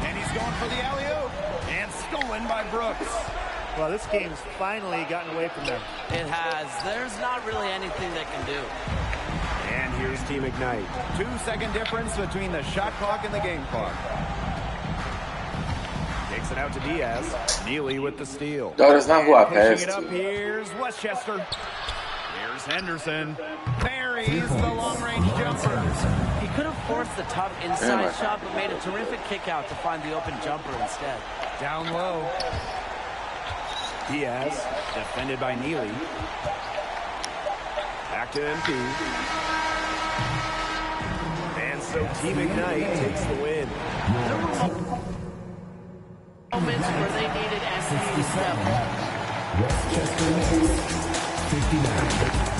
And he's going for the alley-oop. And stolen by Brooks. Well, this game's finally gotten away from them. It has. There's not really anything they can do. And here's Team Ignite. 2-second difference between the shot clock and the game clock. Takes it out to Diaz. Neely with the steal. No, that's not who I Pushing passed it up, to. here's Westchester. Here's Henderson. Buries the long-range jumper. He could have forced the tough inside shot, but made a terrific kick out to find the open jumper instead. Down low. Diaz, defended by Neely. Back to MP. And so Team Ignite takes the win. There were moments where they needed SP to step up. Westchester 59.